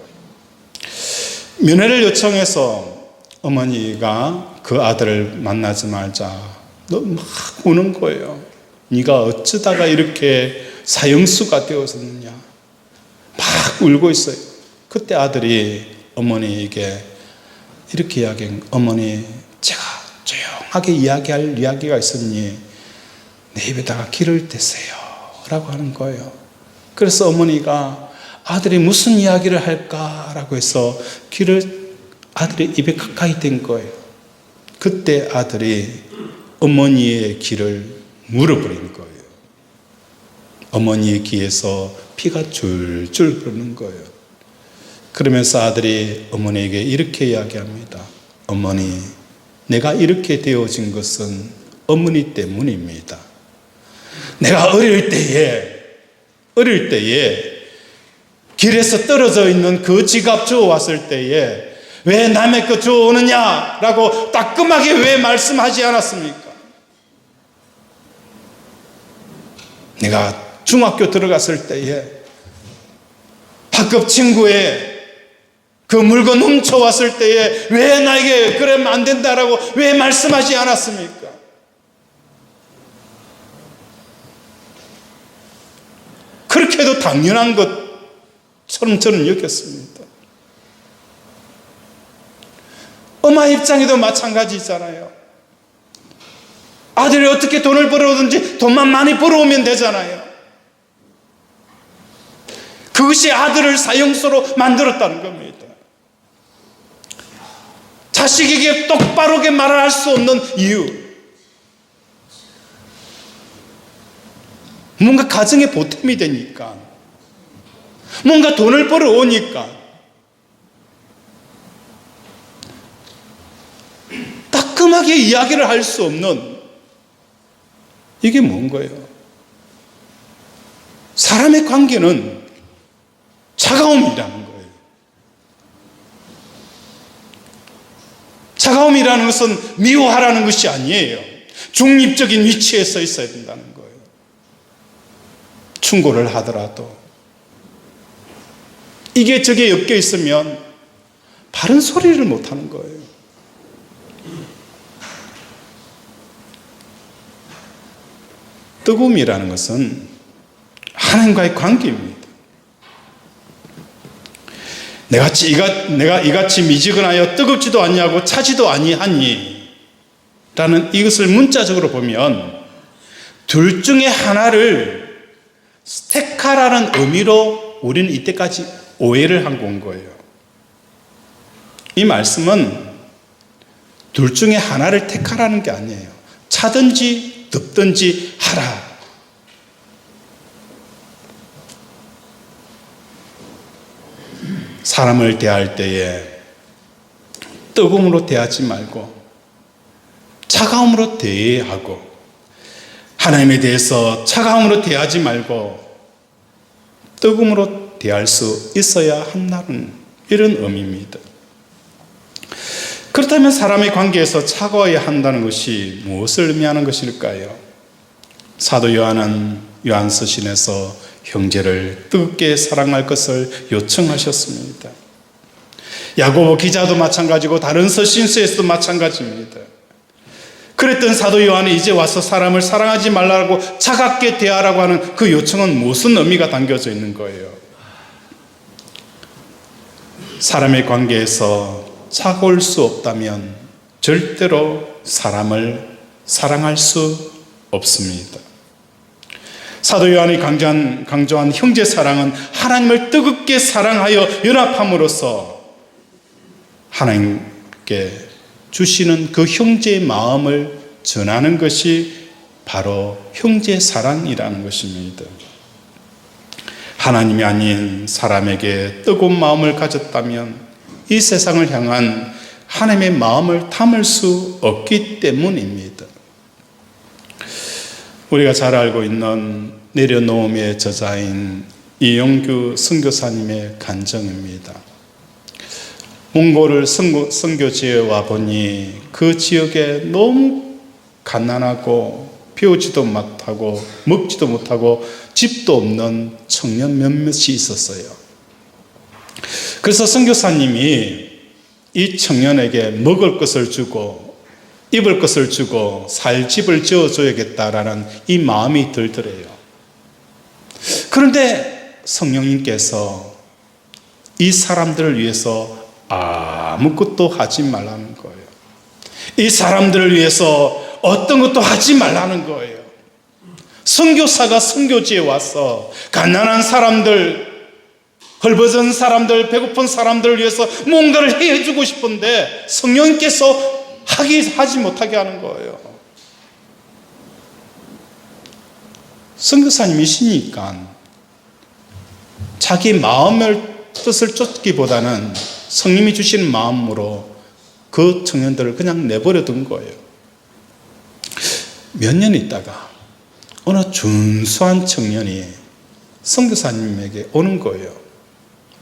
면회를 요청해서 어머니가 그 아들을 만나지 말자 막 우는 거예요. 네가 어쩌다가 이렇게 사형수가 되었느냐 막 울고 있어요. 그때 아들이 어머니에게 이렇게 이야기한, 어머니 제가 조용하게 이야기할 이야기가 있으니 내 입에다가 귀를 대세요 라고 하는 거예요. 그래서 어머니가 아들이 무슨 이야기를 할까라고 해서 귀를 아들의 입에 가까이 댄 거예요. 그때 아들이 어머니의 귀를 물어버린 거예요. 어머니의 귀에서 피가 줄줄 흐르는 거예요. 그러면서 아들이 어머니에게 이렇게 이야기합니다. 어머니, 내가 이렇게 되어진 것은 어머니 때문입니다. 내가 어릴 때에 길에서 떨어져 있는 그 지갑 주워왔을 때에 왜 남의 거 주워오느냐라고 따끔하게 왜 말씀하지 않았습니까? 내가 중학교 들어갔을 때에 학급 친구의 그 물건 훔쳐왔을 때에 왜 나에게 그러면 안 된다라고 왜 말씀하지 않았습니까? 그렇게도 당연한 것처럼 저는 여겼습니다. 엄마 입장에도 마찬가지잖아요. 아들이 어떻게 돈을 벌어오든지 돈만 많이 벌어오면 되잖아요. 그것이 아들을 사형수로 만들었다는 겁니다. 자식에게 똑바르게 말을 할 수 없는 이유, 뭔가 가정에 보탬이 되니까, 뭔가 돈을 벌어오니까 따끔하게 이야기를 할 수 없는, 이게 뭔 거예요? 사람의 관계는 차가움이라는 거예요. 차가움이라는 것은 미워하라는 것이 아니에요. 중립적인 위치에 서 있어야 된다는 거예요. 충고를 하더라도 이게 저게 엮여 있으면 바른 소리를 못 하는 거예요. 뜨거움이라는 것은 하나님과의 관계입니다. 내가 이같이 미지근하여 뜨겁지도 아니하고 차지도 아니하니 라는 이것을 문자적으로 보면 둘 중에 하나를 택하라는 의미로 우리는 이때까지 오해를 하고 온 거예요. 이 말씀은 둘 중에 하나를 택하라는 게 아니에요. 차든지 덥든지 하라. 사람을 대할 때에 뜨거움으로 대하지 말고 차가움으로 대하고, 하나님에 대해서 차가움으로 대하지 말고 뜨거움으로 대할 수 있어야 한다는 이런 의미입니다. 그렇다면 사람의 관계에서 차가워야 한다는 것이 무엇을 의미하는 것일까요? 사도 요한은 요한서신에서 형제를 뜨겁게 사랑할 것을 요청하셨습니다. 야고보 기자도 마찬가지고 다른 서신서에서도 마찬가지입니다. 그랬던 사도 요한이 이제 와서 사람을 사랑하지 말라고 차갑게 대하라고 하는 그 요청은 무슨 의미가 담겨져 있는 거예요? 사람의 관계에서 차가울 수 없다면 절대로 사람을 사랑할 수 없습니다. 사도 요한이 강조한 형제 사랑은 하나님을 뜨겁게 사랑하여 연합함으로써 하나님께 주시는 그 형제의 마음을 전하는 것이 바로 형제 사랑이라는 것입니다. 하나님이 아닌 사람에게 뜨거운 마음을 가졌다면 이 세상을 향한 하나님의 마음을 담을 수 없기 때문입니다. 우리가 잘 알고 있는 내려놓음의 저자인 이용규 선교사님의 간증입니다. 몽골을 선교지에 와보니 그 지역에 너무 가난하고 배우지도 못하고 먹지도 못하고 집도 없는 청년 몇몇이 있었어요. 그래서 선교사님이 이 청년에게 먹을 것을 주고 입을 것을 주고 살 집을 지어줘야겠다라는 이 마음이 들더래요. 그런데 성령님께서 이 사람들을 위해서 아무것도 하지 말라는 거예요. 이 사람들을 위해서 어떤 것도 하지 말라는 거예요. 선교사가 선교지에 와서 가난한 사람들, 헐벗은 사람들, 배고픈 사람들을 위해서 뭔가를 해주고 싶은데 성령님께서 하지 못하게 하는 거예요. 선교사님이시니까 자기 마음의 뜻을 쫓기보다는 성령이 주시는 마음으로 그 청년들을 그냥 내버려 둔 거예요. 몇 년 있다가 어느 준수한 청년이 선교사님에게 오는 거예요.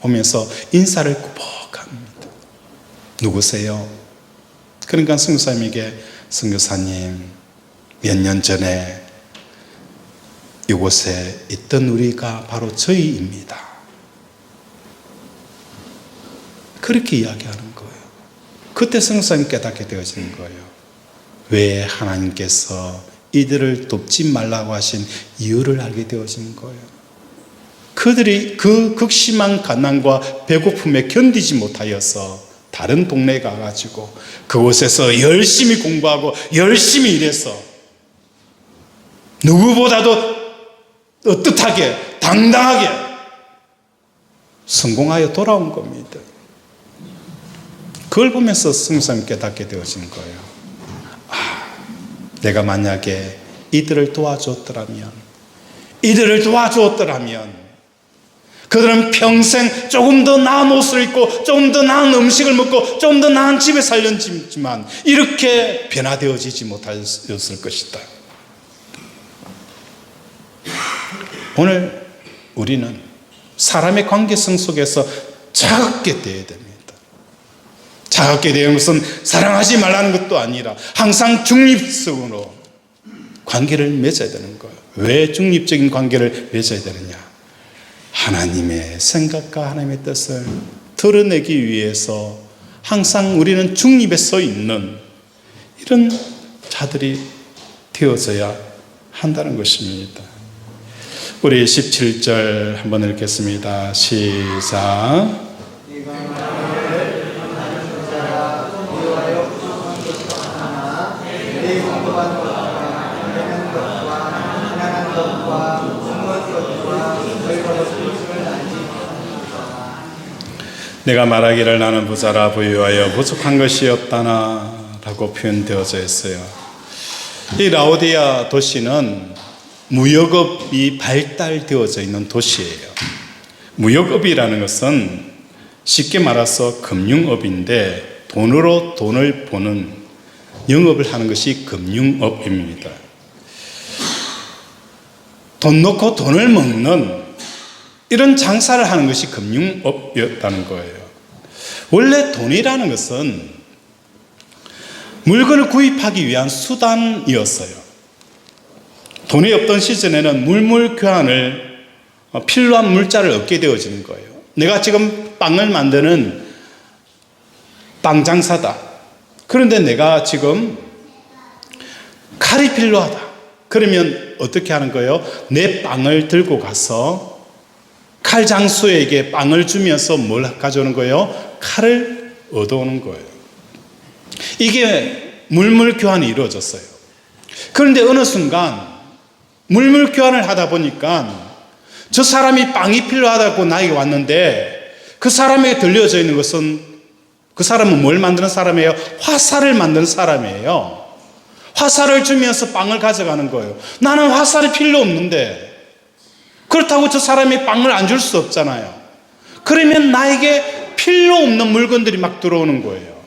오면서 인사를 꾸벅합니다. 누구세요? 그러니까 선교사님에게 선교사님, 몇 년 전에 이곳에 있던 우리가 바로 저희입니다. 그렇게 이야기하는 거예요. 그때 선교사님 깨닫게 되어지는 거예요. 왜 하나님께서 이들을 돕지 말라고 하신 이유를 알게 되어지는 거예요. 그들이 그 극심한 가난과 배고픔에 견디지 못하여서 다른 동네에 가가지고 그곳에서 열심히 공부하고 열심히 일해서 누구보다도 떳떳하게 당당하게 성공하여 돌아온 겁니다. 그걸 보면서 선교사님 깨닫게 되어진 거예요. 내가 만약에 이들을 도와주었더라면 그들은 평생 조금 더 나은 옷을 입고 조금 더 나은 음식을 먹고 조금 더 나은 집에 살렸지만 이렇게 변화되어지지 못하였을 것이다. 오늘 우리는 사람의 관계성 속에서 차갑게 되어야 됩니다. 차갑게 되는 것은 사랑하지 말라는 것도 아니라 항상 중립성으로 관계를 맺어야 되는 거예요. 왜 중립적인 관계를 맺어야 되느냐? 하나님의 생각과 하나님의 뜻을 드러내기 위해서 항상 우리는 중립에 서 있는 이런 자들이 되어져야 한다는 것입니다. 우리 17절 한번 읽겠습니다. 시작. 내가 말하기를 나는 부자라 부유하여 부족한 것이 없다나 라고 표현되어져 있어요. 이 라오디아 도시는 무역업이 발달되어져 있는 도시예요. 무역업이라는 것은 쉽게 말해서 금융업인데 돈으로 돈을 버는 영업을 하는 것이 금융업입니다. 돈 넣고 돈을 먹는 이런 장사를 하는 것이 금융업이었다는 거예요. 원래 돈이라는 것은 물건을 구입하기 위한 수단이었어요. 돈이 없던 시즌에는 물물 교환을 필요한 물자를 얻게 되어지는 거예요. 내가 지금 빵을 만드는 빵 장사다. 그런데 내가 지금 칼이 필요하다. 그러면 어떻게 하는 거예요? 내 빵을 들고 가서 칼 장수에게 빵을 주면서 뭘 가져오는 거예요? 칼을 얻어오는 거예요. 이게 물물 교환이 이루어졌어요. 그런데 어느 순간 물물 교환을 하다 보니까 저 사람이 빵이 필요하다고 나에게 왔는데 그 사람에게 들려져 있는 것은 그 사람은 뭘 만드는 사람이에요? 화살을 만드는 사람이에요. 화살을 주면서 빵을 가져가는 거예요. 나는 화살이 필요 없는데 그렇다고 저 사람이 빵을 안 줄 수 없잖아요. 그러면 나에게 필요 없는 물건들이 막 들어오는 거예요.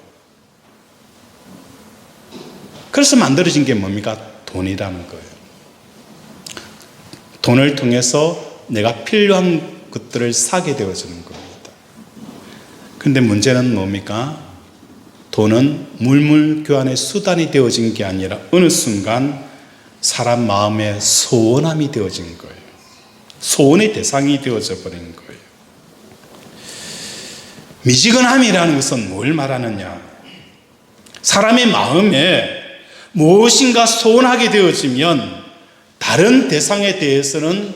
그래서 만들어진 게 뭡니까? 돈이라는 거예요. 돈을 통해서 내가 필요한 것들을 사게 되어지는 겁니다. 그런데 문제는 뭡니까? 돈은 물물 교환의 수단이 되어진 게 아니라 어느 순간 사람 마음에 소원함이 되어진 거예요. 소원의 대상이 되어져 버린 거예요. 미지근함이라는 것은 뭘 말하느냐? 사람의 마음에 무엇인가 소원하게 되어지면 다른 대상에 대해서는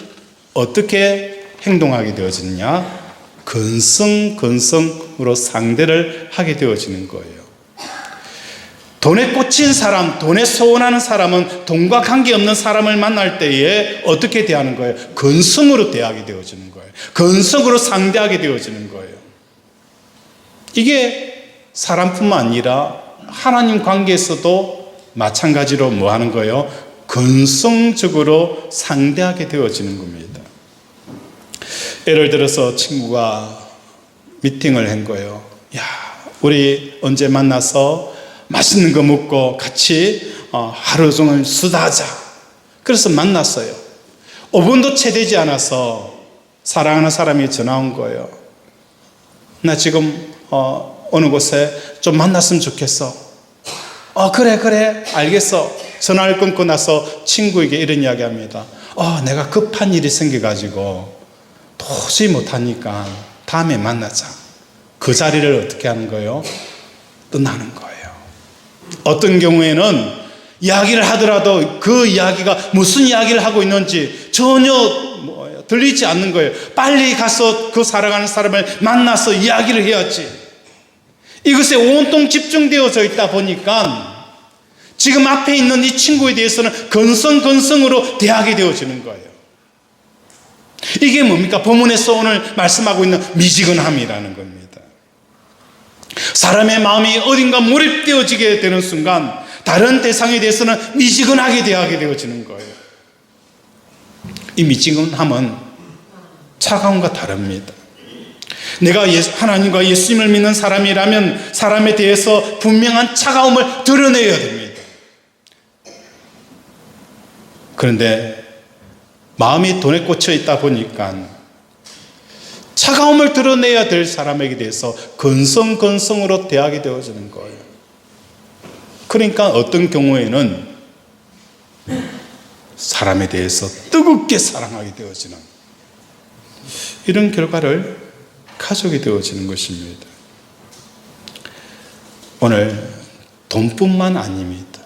어떻게 행동하게 되어지느냐? 근성으로 상대를 하게 되어지는 거예요. 돈에 꽂힌 사람, 돈에 소원하는 사람은 돈과 관계없는 사람을 만날 때에 어떻게 대하는 거예요? 근성으로 대하게 되어지는 거예요. 근성으로 상대하게 되어지는 거예요. 이게 사람뿐만 아니라 하나님 관계에서도 마찬가지로 뭐 하는 거예요? 근성적으로 상대하게 되어지는 겁니다. 예를 들어서 친구가 미팅을 한 거예요. 야, 우리 언제 만나서 맛있는 거 먹고 같이 하루 종일 수다하자. 그래서 만났어요. 5분도 채 되지 않아서 사랑하는 사람이 전화 온 거예요. 나 지금 어느 곳에 좀 만났으면 좋겠어. 그래 알겠어. 전화를 끊고 나서 친구에게 이런 이야기 합니다. 내가 급한 일이 생겨가지고 도저히 못하니까 다음에 만나자. 그 자리를 어떻게 하는 거예요? 떠나는 거예요. 어떤 경우에는 이야기를 하더라도 그 이야기가 무슨 이야기를 하고 있는지 전혀 들리지 않는 거예요. 빨리 가서 그 사랑하는 사람을 만나서 이야기를 해야지. 이것에 온통 집중되어져 있다 보니까 지금 앞에 있는 이 친구에 대해서는 근성으로 대하게 되어지는 거예요. 이게 뭡니까? 본문에서 오늘 말씀하고 있는 미지근함이라는 겁니다. 사람의 마음이 어딘가 몰입되어지게 되는 순간 다른 대상에 대해서는 미지근하게 대하게 되어지는 거예요. 이 미지근함은 차가움과 다릅니다. 내가 하나님과 예수님을 믿는 사람이라면 사람에 대해서 분명한 차가움을 드러내야 됩니다. 그런데 마음이 돈에 꽂혀 있다 보니까 차가움을 드러내야 될 사람에게 대해서 근성으로 대하게 되어지는 거예요. 그러니까 어떤 경우에는 사람에 대해서 뜨겁게 사랑하게 되어지는 이런 결과를 가져게 되어지는 것입니다. 오늘 돈뿐만 아닙니다.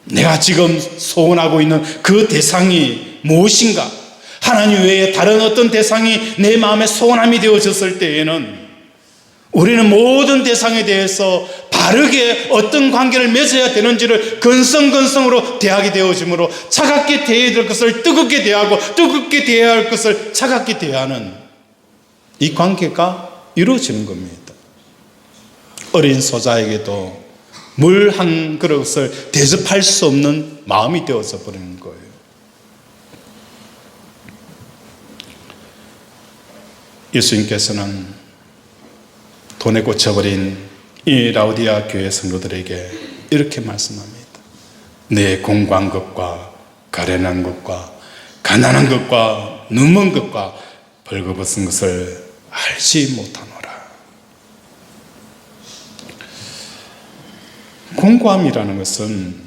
내가 지금 소원하고 있는 그 대상이 무엇인가? 하나님 외에 다른 어떤 대상이 내 마음에 소원함이 되어졌을 때에는 우리는 모든 대상에 대해서 바르게 어떤 관계를 맺어야 되는지를 근성으로 대하게 되어지므로 차갑게 대해야 될 것을 뜨겁게 대하고 뜨겁게 대해야 할 것을 차갑게 대하는 이 관계가 이루어지는 겁니다. 어린 소자에게도 물 한 그릇을 대접할 수 없는 마음이 되어져 버리는 거예요. 예수님께서는 돈에 꽂혀버린 이 라오디아 교회 성도들에게 이렇게 말씀합니다. 내 공고한 것과 가련한 것과 가난한 것과 눈먼 것과 벌거벗은 것을 알지 못하노라. 공고함이라는 것은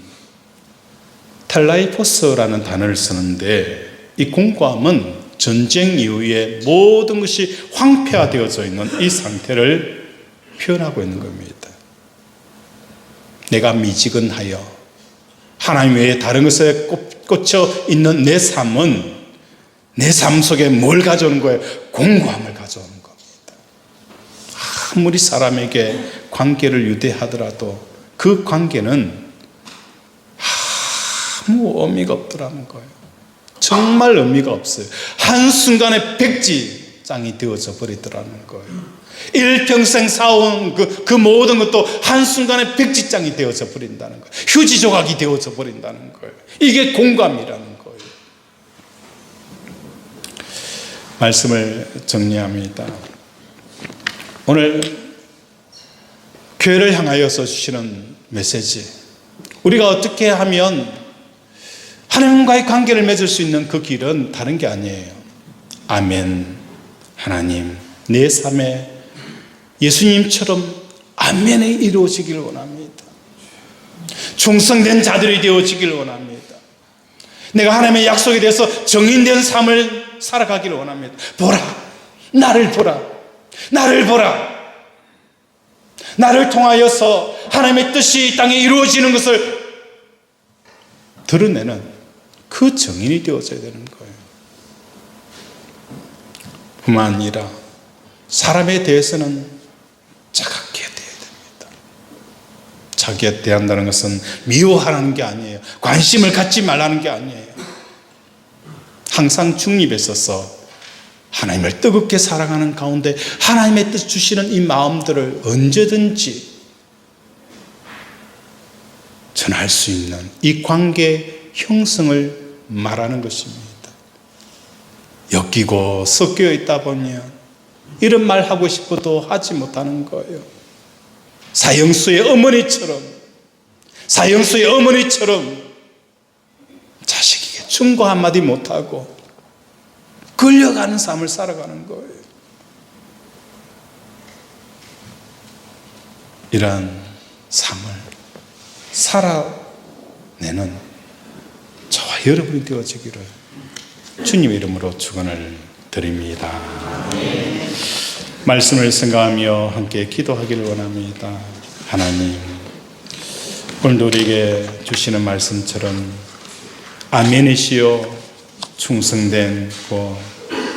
텔라이포스라는 단어를 쓰는데 이 공고함은 전쟁 이후에 모든 것이 황폐화되어져 있는 이 상태를 표현하고 있는 겁니다. 내가 미지근하여 하나님 외에 다른 것에 꽂혀 있는 내 삶은 내 삶 속에 뭘 가져오는 거예요? 공고함을 가져오는 겁니다. 아무리 사람에게 관계를 유대하더라도 그 관계는 아무 의미가 없더라는 거예요. 정말 의미가 없어요. 한순간에 백지장이 되어져 버리더라는 거예요. 일평생 사온 그 모든 것도 한순간에 백지장이 되어져 버린다는 거예요. 휴지 조각이 되어져 버린다는 거예요. 이게 공감이라는 거예요. 말씀을 정리합니다. 오늘 교회를 향하여서 주시는 메시지, 우리가 어떻게 하면 하나님과의 관계를 맺을 수 있는 그 길은 다른 게 아니에요. 아멘. 하나님, 내 삶에 예수님처럼 아멘이 이루어지길 원합니다. 충성된 자들이 되어지길 원합니다. 내가 하나님의 약속에 대해서 정인된 삶을 살아가기를 원합니다. 보라, 나를 보라, 나를 보라. 나를 통하여서 하나님의 뜻이 이 땅에 이루어지는 것을 드러내는 그 정인이 되어져야 되는 거예요. 뿐만 아니라 사람에 대해서는 차갑게 대해야 됩니다. 차갑게 대한다는 것은 미워하는 게 아니에요. 관심을 갖지 말라는 게 아니에요. 항상 중립했어서 하나님을 뜨겁게 사랑하는 가운데 하나님의 뜻 주시는 이 마음들을 언제든지 전할 수 있는 이 관계 형성을 말하는 것입니다. 엮이고 섞여 있다 보면 이런 말 하고 싶어도 하지 못하는 거예요. 사형수의 어머니처럼 자식에게 충고 한마디 못하고 끌려가는 삶을 살아가는 거예요. 이러한 삶을 살아내는 저와 여러분이 되어지기를 주님의 이름으로 축원을 드립니다. 말씀을 생각하며 함께 기도하기를 원합니다. 하나님, 오늘도 우리에게 주시는 말씀처럼 아멘이시요 충성된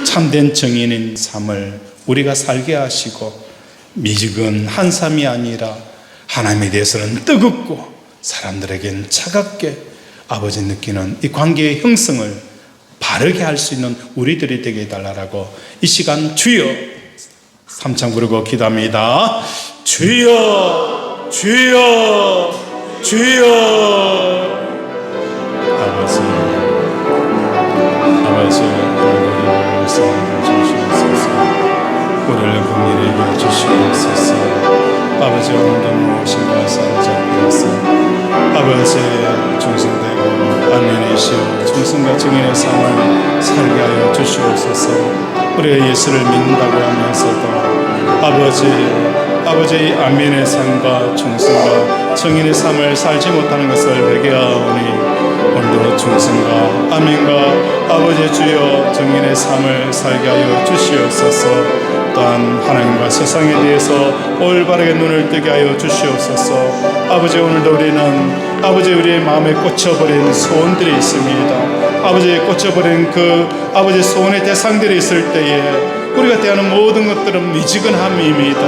참된 정인인 삶을 우리가 살게 하시고 미지근한 삶이 아니라 하나님에 대해서는 뜨겁고 사람들에겐 차갑게 아버지 느끼는 이 관계의 형성을 바르게 할 수 있는 우리들이 되게 해달라고 이 시간 주여 삼창 부르고 기도합니다. 주여 주여 주여. 아버지 우리를 사랑해 주시옵소서. 우리를 긍휼히 여겨 주시옵소서. 아버지 오늘도 무엇인가 사로잡혀서 아버지 충성되고 아멘이시오 충성과 증인의 삶을 살게 하여 주시옵소서. 우리가 예수를 믿는다고 하면서도 아버지 아멘의 삶과 충성과 증인의 삶을 살지 못하는 것을 회개하오니 오늘도 충성과 아멘과 아버지 주여 증인의 삶을 살게 하여 주시옵소서. 또한 하나님과 세상에 대해서 올바르게 눈을 뜨게 하여 주시옵소서. 아버지 오늘도 우리는 아버지 우리의 마음에 꽂혀버린 소원들이 있습니다. 아버지 꽂혀버린 그 아버지 소원의 대상들이 있을 때에 우리가 대하는 모든 것들은 미지근함입니다.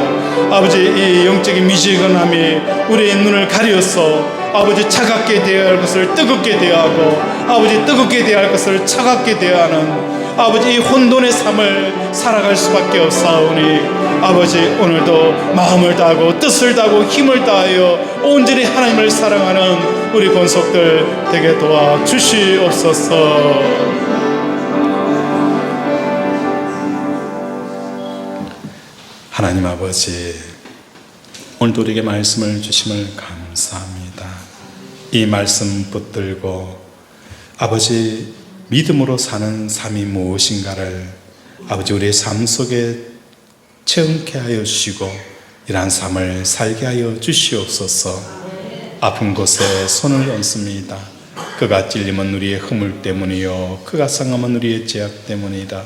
아버지 이 영적인 미지근함이 우리의 눈을 가려서 아버지 차갑게 대해야 할 것을 뜨겁게 대하고 아버지 뜨겁게 대해야 할 것을 차갑게 대하는 아버지 이 혼돈의 삶을 살아갈 수밖에 없사오니 아버지 오늘도 마음을 다하고 뜻을 다하고 힘을 다하여 온전히 하나님을 사랑하는 우리 권속들 되게 도와주시옵소서. 하나님 아버지 오늘도 우리에게 말씀을 주심을 감사합니다. 이 말씀 붙들고 아버지 믿음으로 사는 삶이 무엇인가를 아버지 우리의 삶 속에 체험케 하여 주시고 이러한 삶을 살게 하여 주시옵소서. 아픈 곳에 손을 얹습니다. 그가 찔림은 우리의 허물 때문이요 그가 상함은 우리의 죄악 때문이다.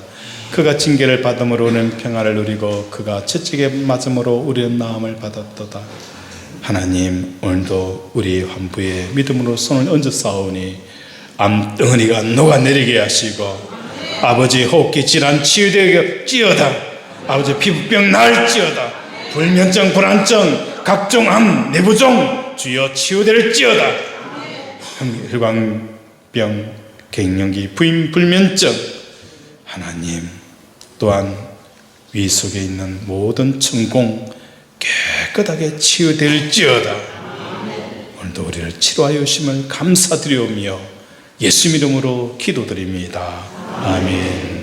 그가 징계를 받음으로 우리는 평안을 누리고 그가 채찍에 맞음으로 우리는 나음을 받았도다. 하나님 오늘도 우리의 환부에 믿음으로 손을 얹어 싸우니 암덩어리가 녹아내리게 하시고 아버지 호흡기 질환 치유되겠지어다. 아버지 피부병 나을지어다. 불면증 불안증 각종 암 내부종 주여 치유될지어다. 혈관병 갱년기 부인 불면증 하나님 또한 위 속에 있는 모든 천공 깨끗하게 치유될지어다. 오늘도 우리를 치료하여 주심을 감사드리오며 예수 이름으로 기도드립니다. 아멘.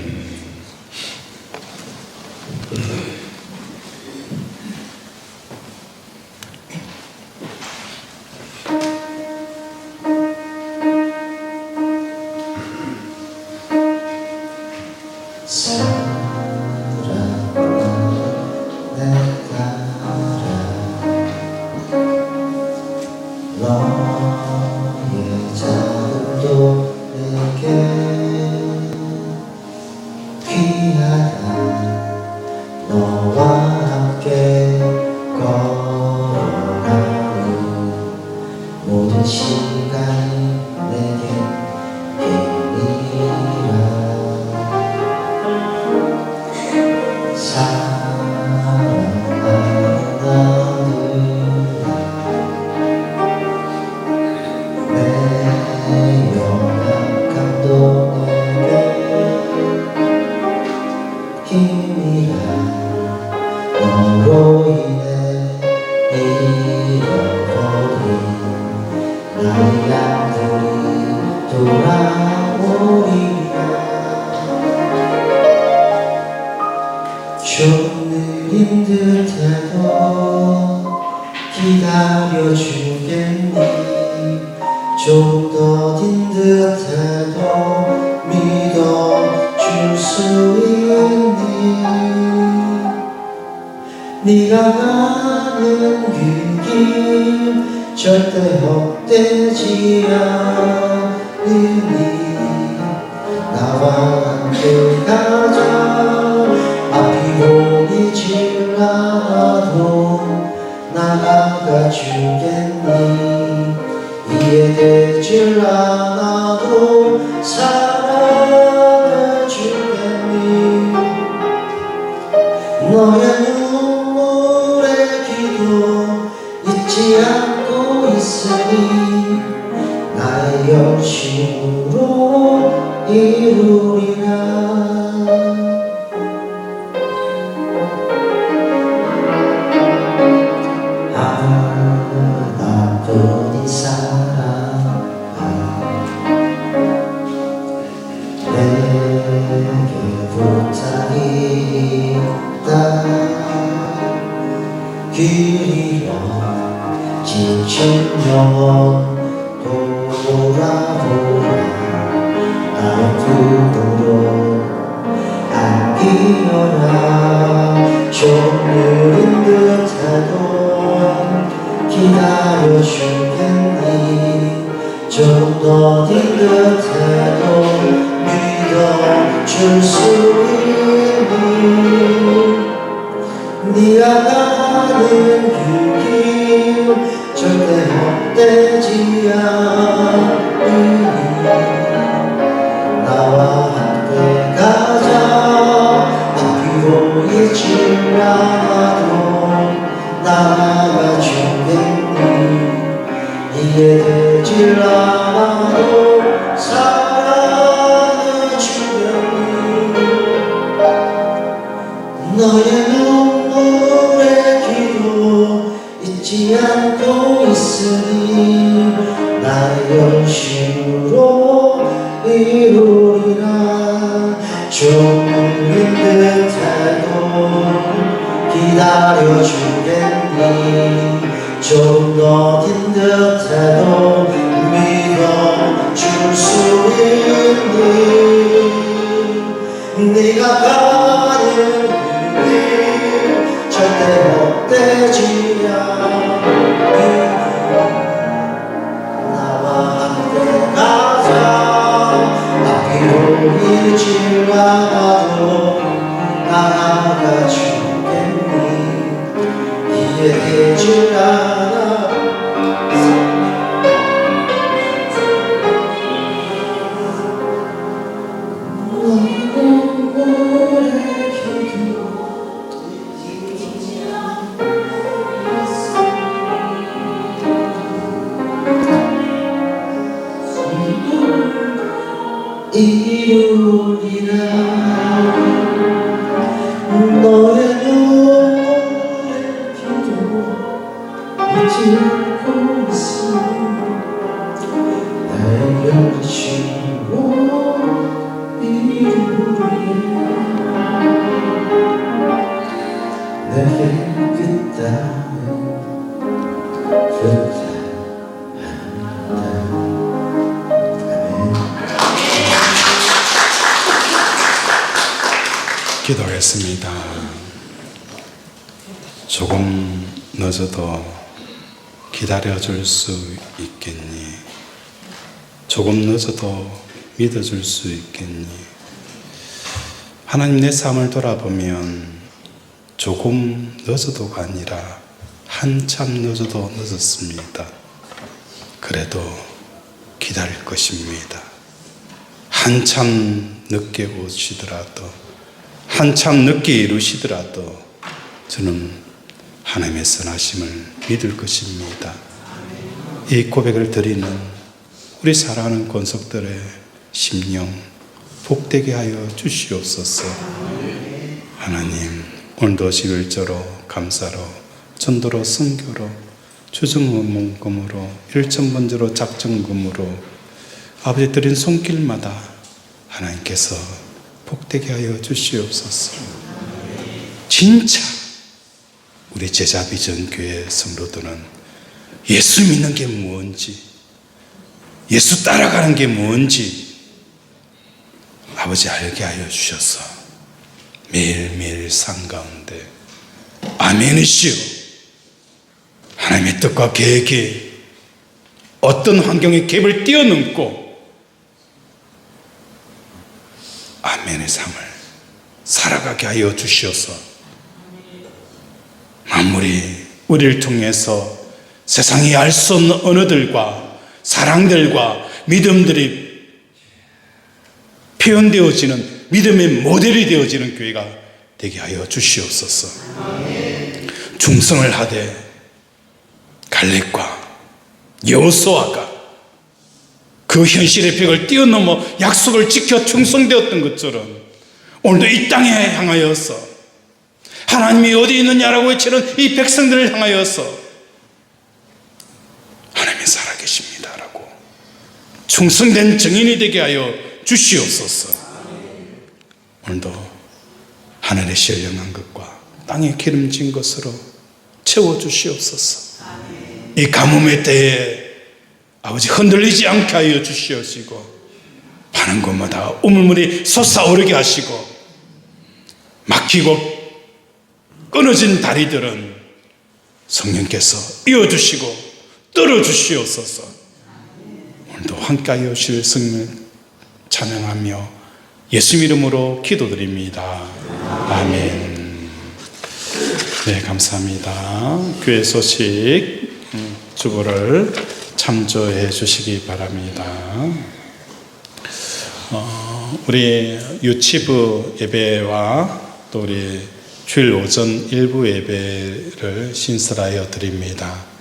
있니? 네가 가는 그 길 절대 헛되지 않으니 나와 함께 가자. 앞이 보이질 않아도 나아가 주겠니? 이해되질 않아도 사랑해 주겠니? 너의 눈물의 기도 잊지 않고 있으니 나의 열심으로 이루리라. 나뿐인 사랑아 내게 부탁이 있다. 길 잃어진 영혼 돌아보라. 나의 품으로 안기어라. 좀 느린 듯해도 기다려주겠니? 좀 더딘 듯해도 믿어줄 수 있니? 네가 가는 그 길 절대 헛되지 않으니 나와 함께 가자. 앞이 보이질 않아도 나아가 주겠니? 이해되질 않아도 사랑해 주겠니? 너의 눈물의 기도 잊지 않고 있으니 나의 열심으로 이루리라. 좀 늦은 듯해도 기다려주겠니? 좀 더딘 듯해도 믿어줄 수 있니? 네가 가는 길 절대 헛되지 않으니 나와 함께 가자. 앞이 보이질 않아도 나아가 주겠니? 이해되질 않아 이루리라. 너의 눈물의 기도 잊지 않고 있으니 나의 열심으로 이루리라. 내게 그따위 부탁한다.
기도하겠습니다. 조금 늦어도 기다려줄 수 있겠니? 조금 늦어도 믿어줄 수 있겠니? 하나님, 내 삶을 돌아보면 조금 늦어도가 아니라 한참 늦어도 늦었습니다. 그래도 기다릴 것입니다. 한참 늦게 오시더라도, 한참 늦게 이루시더라도 저는 하나님의 선하심을 믿을 것입니다. 이 고백을 드리는 우리 사랑하는 권속들의 심령 복되게 하여 주시옵소서. 하나님, 오늘도 11조로 감사로 전도로 선교로 주정원금으로 일천번제로 작정금으로 아버지 드린 손길마다 하나님께서 복되게 하여 주시옵소서. 진짜 우리 제자비전교회 성도들은 예수 믿는 게 뭔지, 예수 따라가는 게 뭔지 아버지 알게 하여 주셔서 매일매일 삶 가운데 아멘이시오. 하나님의 뜻과 계획이 어떤 환경의 갭을 뛰어넘고 아멘의 삶을 살아가게 하여 주시어서 만물이 우리를 통해서 세상이 알 수 없는 언어들과 사랑들과 믿음들이 표현되어지는 믿음의 모델이 되어지는 교회가 되게 하여 주시옵소서. 중성을 하되 갈렙과 여호수아가 그 현실의 벽을 뛰어넘어 약속을 지켜 충성되었던 것처럼 오늘도 이 땅에 향하여서 하나님이 어디 있느냐라고 외치는 이 백성들을 향하여서 하나님이 살아계십니다라고 충성된 증인이 되게 하여 주시옵소서. 오늘도 하늘의 신령한 것과 땅에 기름진 것으로 채워주시옵소서. 이 가뭄의 때에 아버지 흔들리지 않게 하여 주시옵시고 파는 곳마다 우물물이 솟아오르게 하시고 막히고 끊어진 다리들은 성령께서 이어주시고 뚫어주시옵소서. 오늘도 함께하여 주실 성령 찬양하며 예수 이름으로 기도드립니다. 아멘. 네, 감사합니다. 교회 소식 주보를 참조해 주시기 바랍니다. 우리 유치부 예배와 또 우리 주일 오전 일부 예배를 신설하여 드립니다.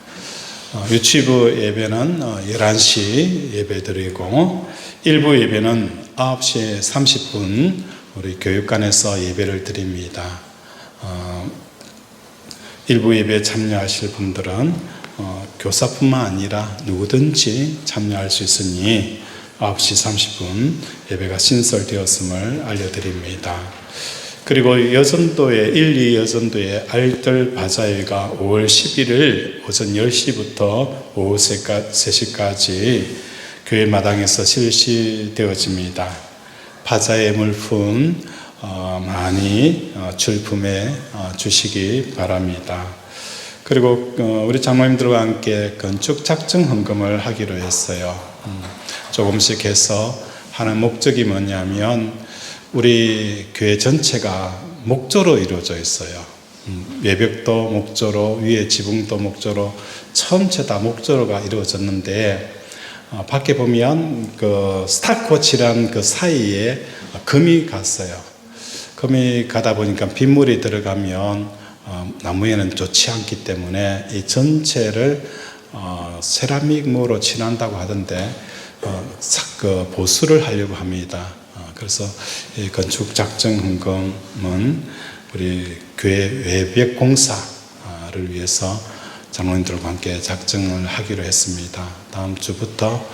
유치부 예배는 11시 예배 드리고 일부 예배는 9시 30분 우리 교육관에서 예배를 드립니다. 일부 예배에 참여하실 분들은 교사뿐만 아니라 누구든지 참여할 수 있으니 9시 30분 예배가 신설되었음을 알려드립니다. 그리고 여전도에 1, 2여전도의 알뜰 바자회가 5월 11일 오전 10시부터 오후 3시까지 교회 마당에서 실시되어집니다. 바자회 물품 많이 출품해 주시기 바랍니다. 그리고 우리 장로님들과 함께 건축 작정 헌금을 하기로 했어요. 조금씩 해서 하는 목적이 뭐냐면 우리 교회 전체가 목조로 이루어져 있어요. 외벽도 목조로, 위에 지붕도 목조로, 전체 다 목조로가 이루어졌는데 밖에 보면 그 스타코치란 그 사이에 금이 갔어요. 금이 가다 보니까 빗물이 들어가면 나무에는 좋지 않기 때문에 이 전체를 세라믹으로 칠한다고 하던데 그 보수를 하려고 합니다. 그래서 이 건축 작정 헌금은 우리 교회 외벽 공사를 위해서 장로님들과 함께 작정을 하기로 했습니다. 다음 주부터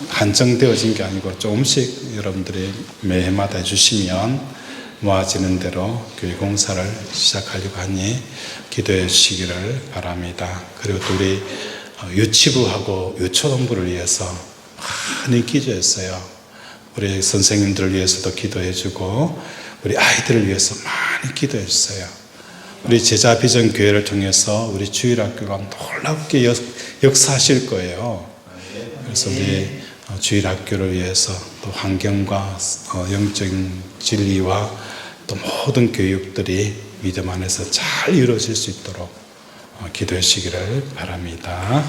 한정되어진 게 아니고 조금씩 여러분들이 매해마다 해주시면 모아지는 대로 교회 공사를 시작하려고 하니 기도해 주시기를 바랍니다. 그리고 또 우리 유치부하고 유초동부를 위해서 많이 기도했어요. 우리 선생님들을 위해서도 기도해 주고 우리 아이들을 위해서 많이 기도해 주세요. 우리 제자 비전 교회를 통해서 우리 주일학교가 놀랍게 역사하실 거예요. 그래서 우리 주일학교를 위해서 또 환경과 영적인 진리와 또 모든 교육들이 믿음 안에서 잘 이루어질 수 있도록 기도해 주시기를 바랍니다.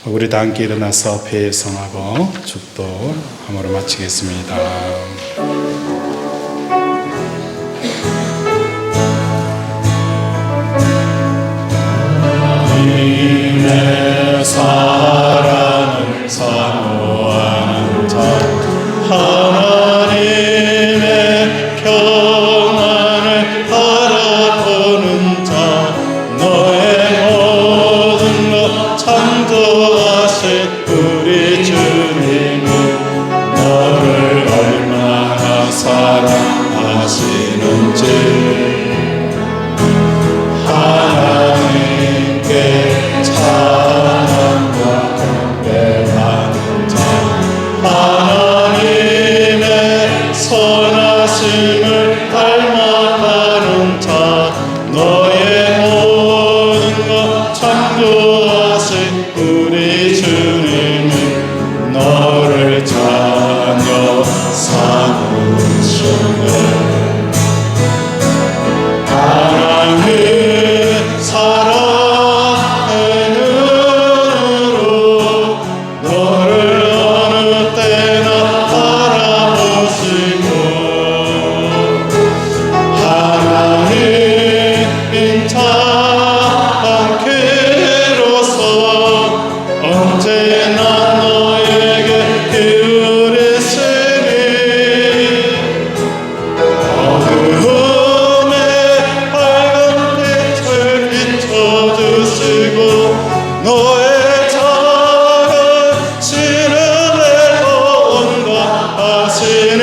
우리 다 함께 일어나서 배성하고 축도함으로 마치겠습니다. 내 사랑을 사모하는 자 하나님의 평안을 바라보는 자 너의 모든 것 창조하신 우리 주님은 너를 얼마나 사랑하시는지 하나님께 찬양과 경배하는 사무총회 하나님 사랑의 눈으로 너를 어느 때나 바라보시고 하나님 인자 않기로서 언제나 너에게 기울이시니 어둠에 빨간 빛을 비춰주시고 너의 작은 시름에도 온갖하시니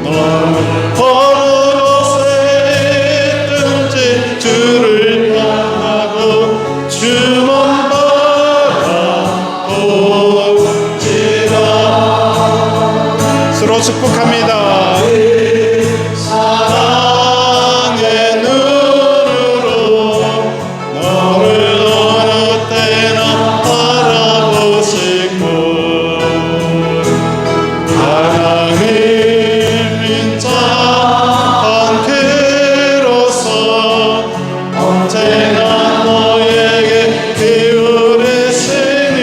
너는 어느 곳에 있든지 주를 향하고 주만 바라보지라. 서로 축복합니다. 사랑의 눈으로 너를 어느 때나 바라보시고 하나님 인자 않기로서 언제나 너에게 기울이시니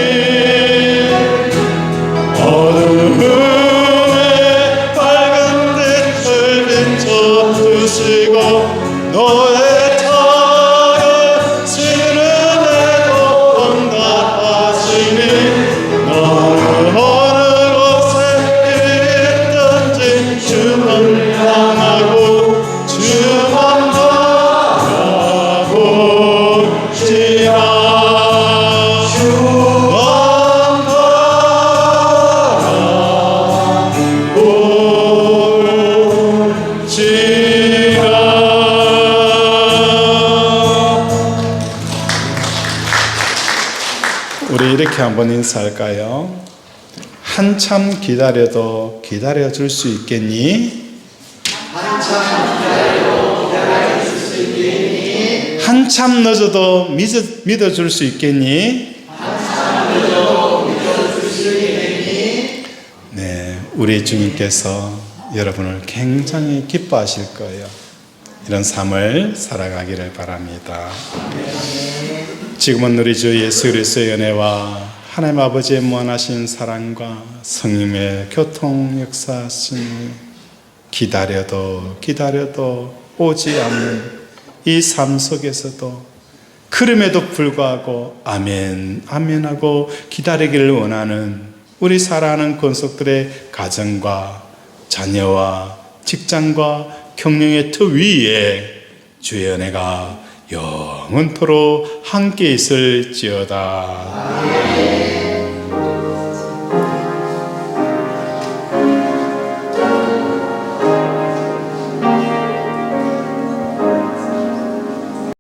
어둠에 빨간 빛을 비춰주시고 너의 작은 시름에도 응답하시니 너는 어느 곳에 있든지 주만 향하고 주만 바라보시라. 주만 우리 이렇게 한번 인사할까요? 한참 기다려도 기다려줄 수 있겠니? 한참 늦어도 믿어줄 수 있겠니? 네, 우리 주님께서 여러분을 굉장히 기뻐하실 거예요. 이런 삶을 살아가기를 바랍니다. 지금은 우리 주 예수 그리스도의 은혜와 하나님 아버지의 무한하신 사랑과 성령의 교통 역사하심이 기다려도 오지 않는 이 삶 속에서도 그럼에도 불구하고 아멘 아멘하고 기다리기를 원하는 우리 사랑하는 권속들의 가정과 자녀와 직장과 경영의 터 위에 주의 은혜가 영원토록 함께 있을지어다.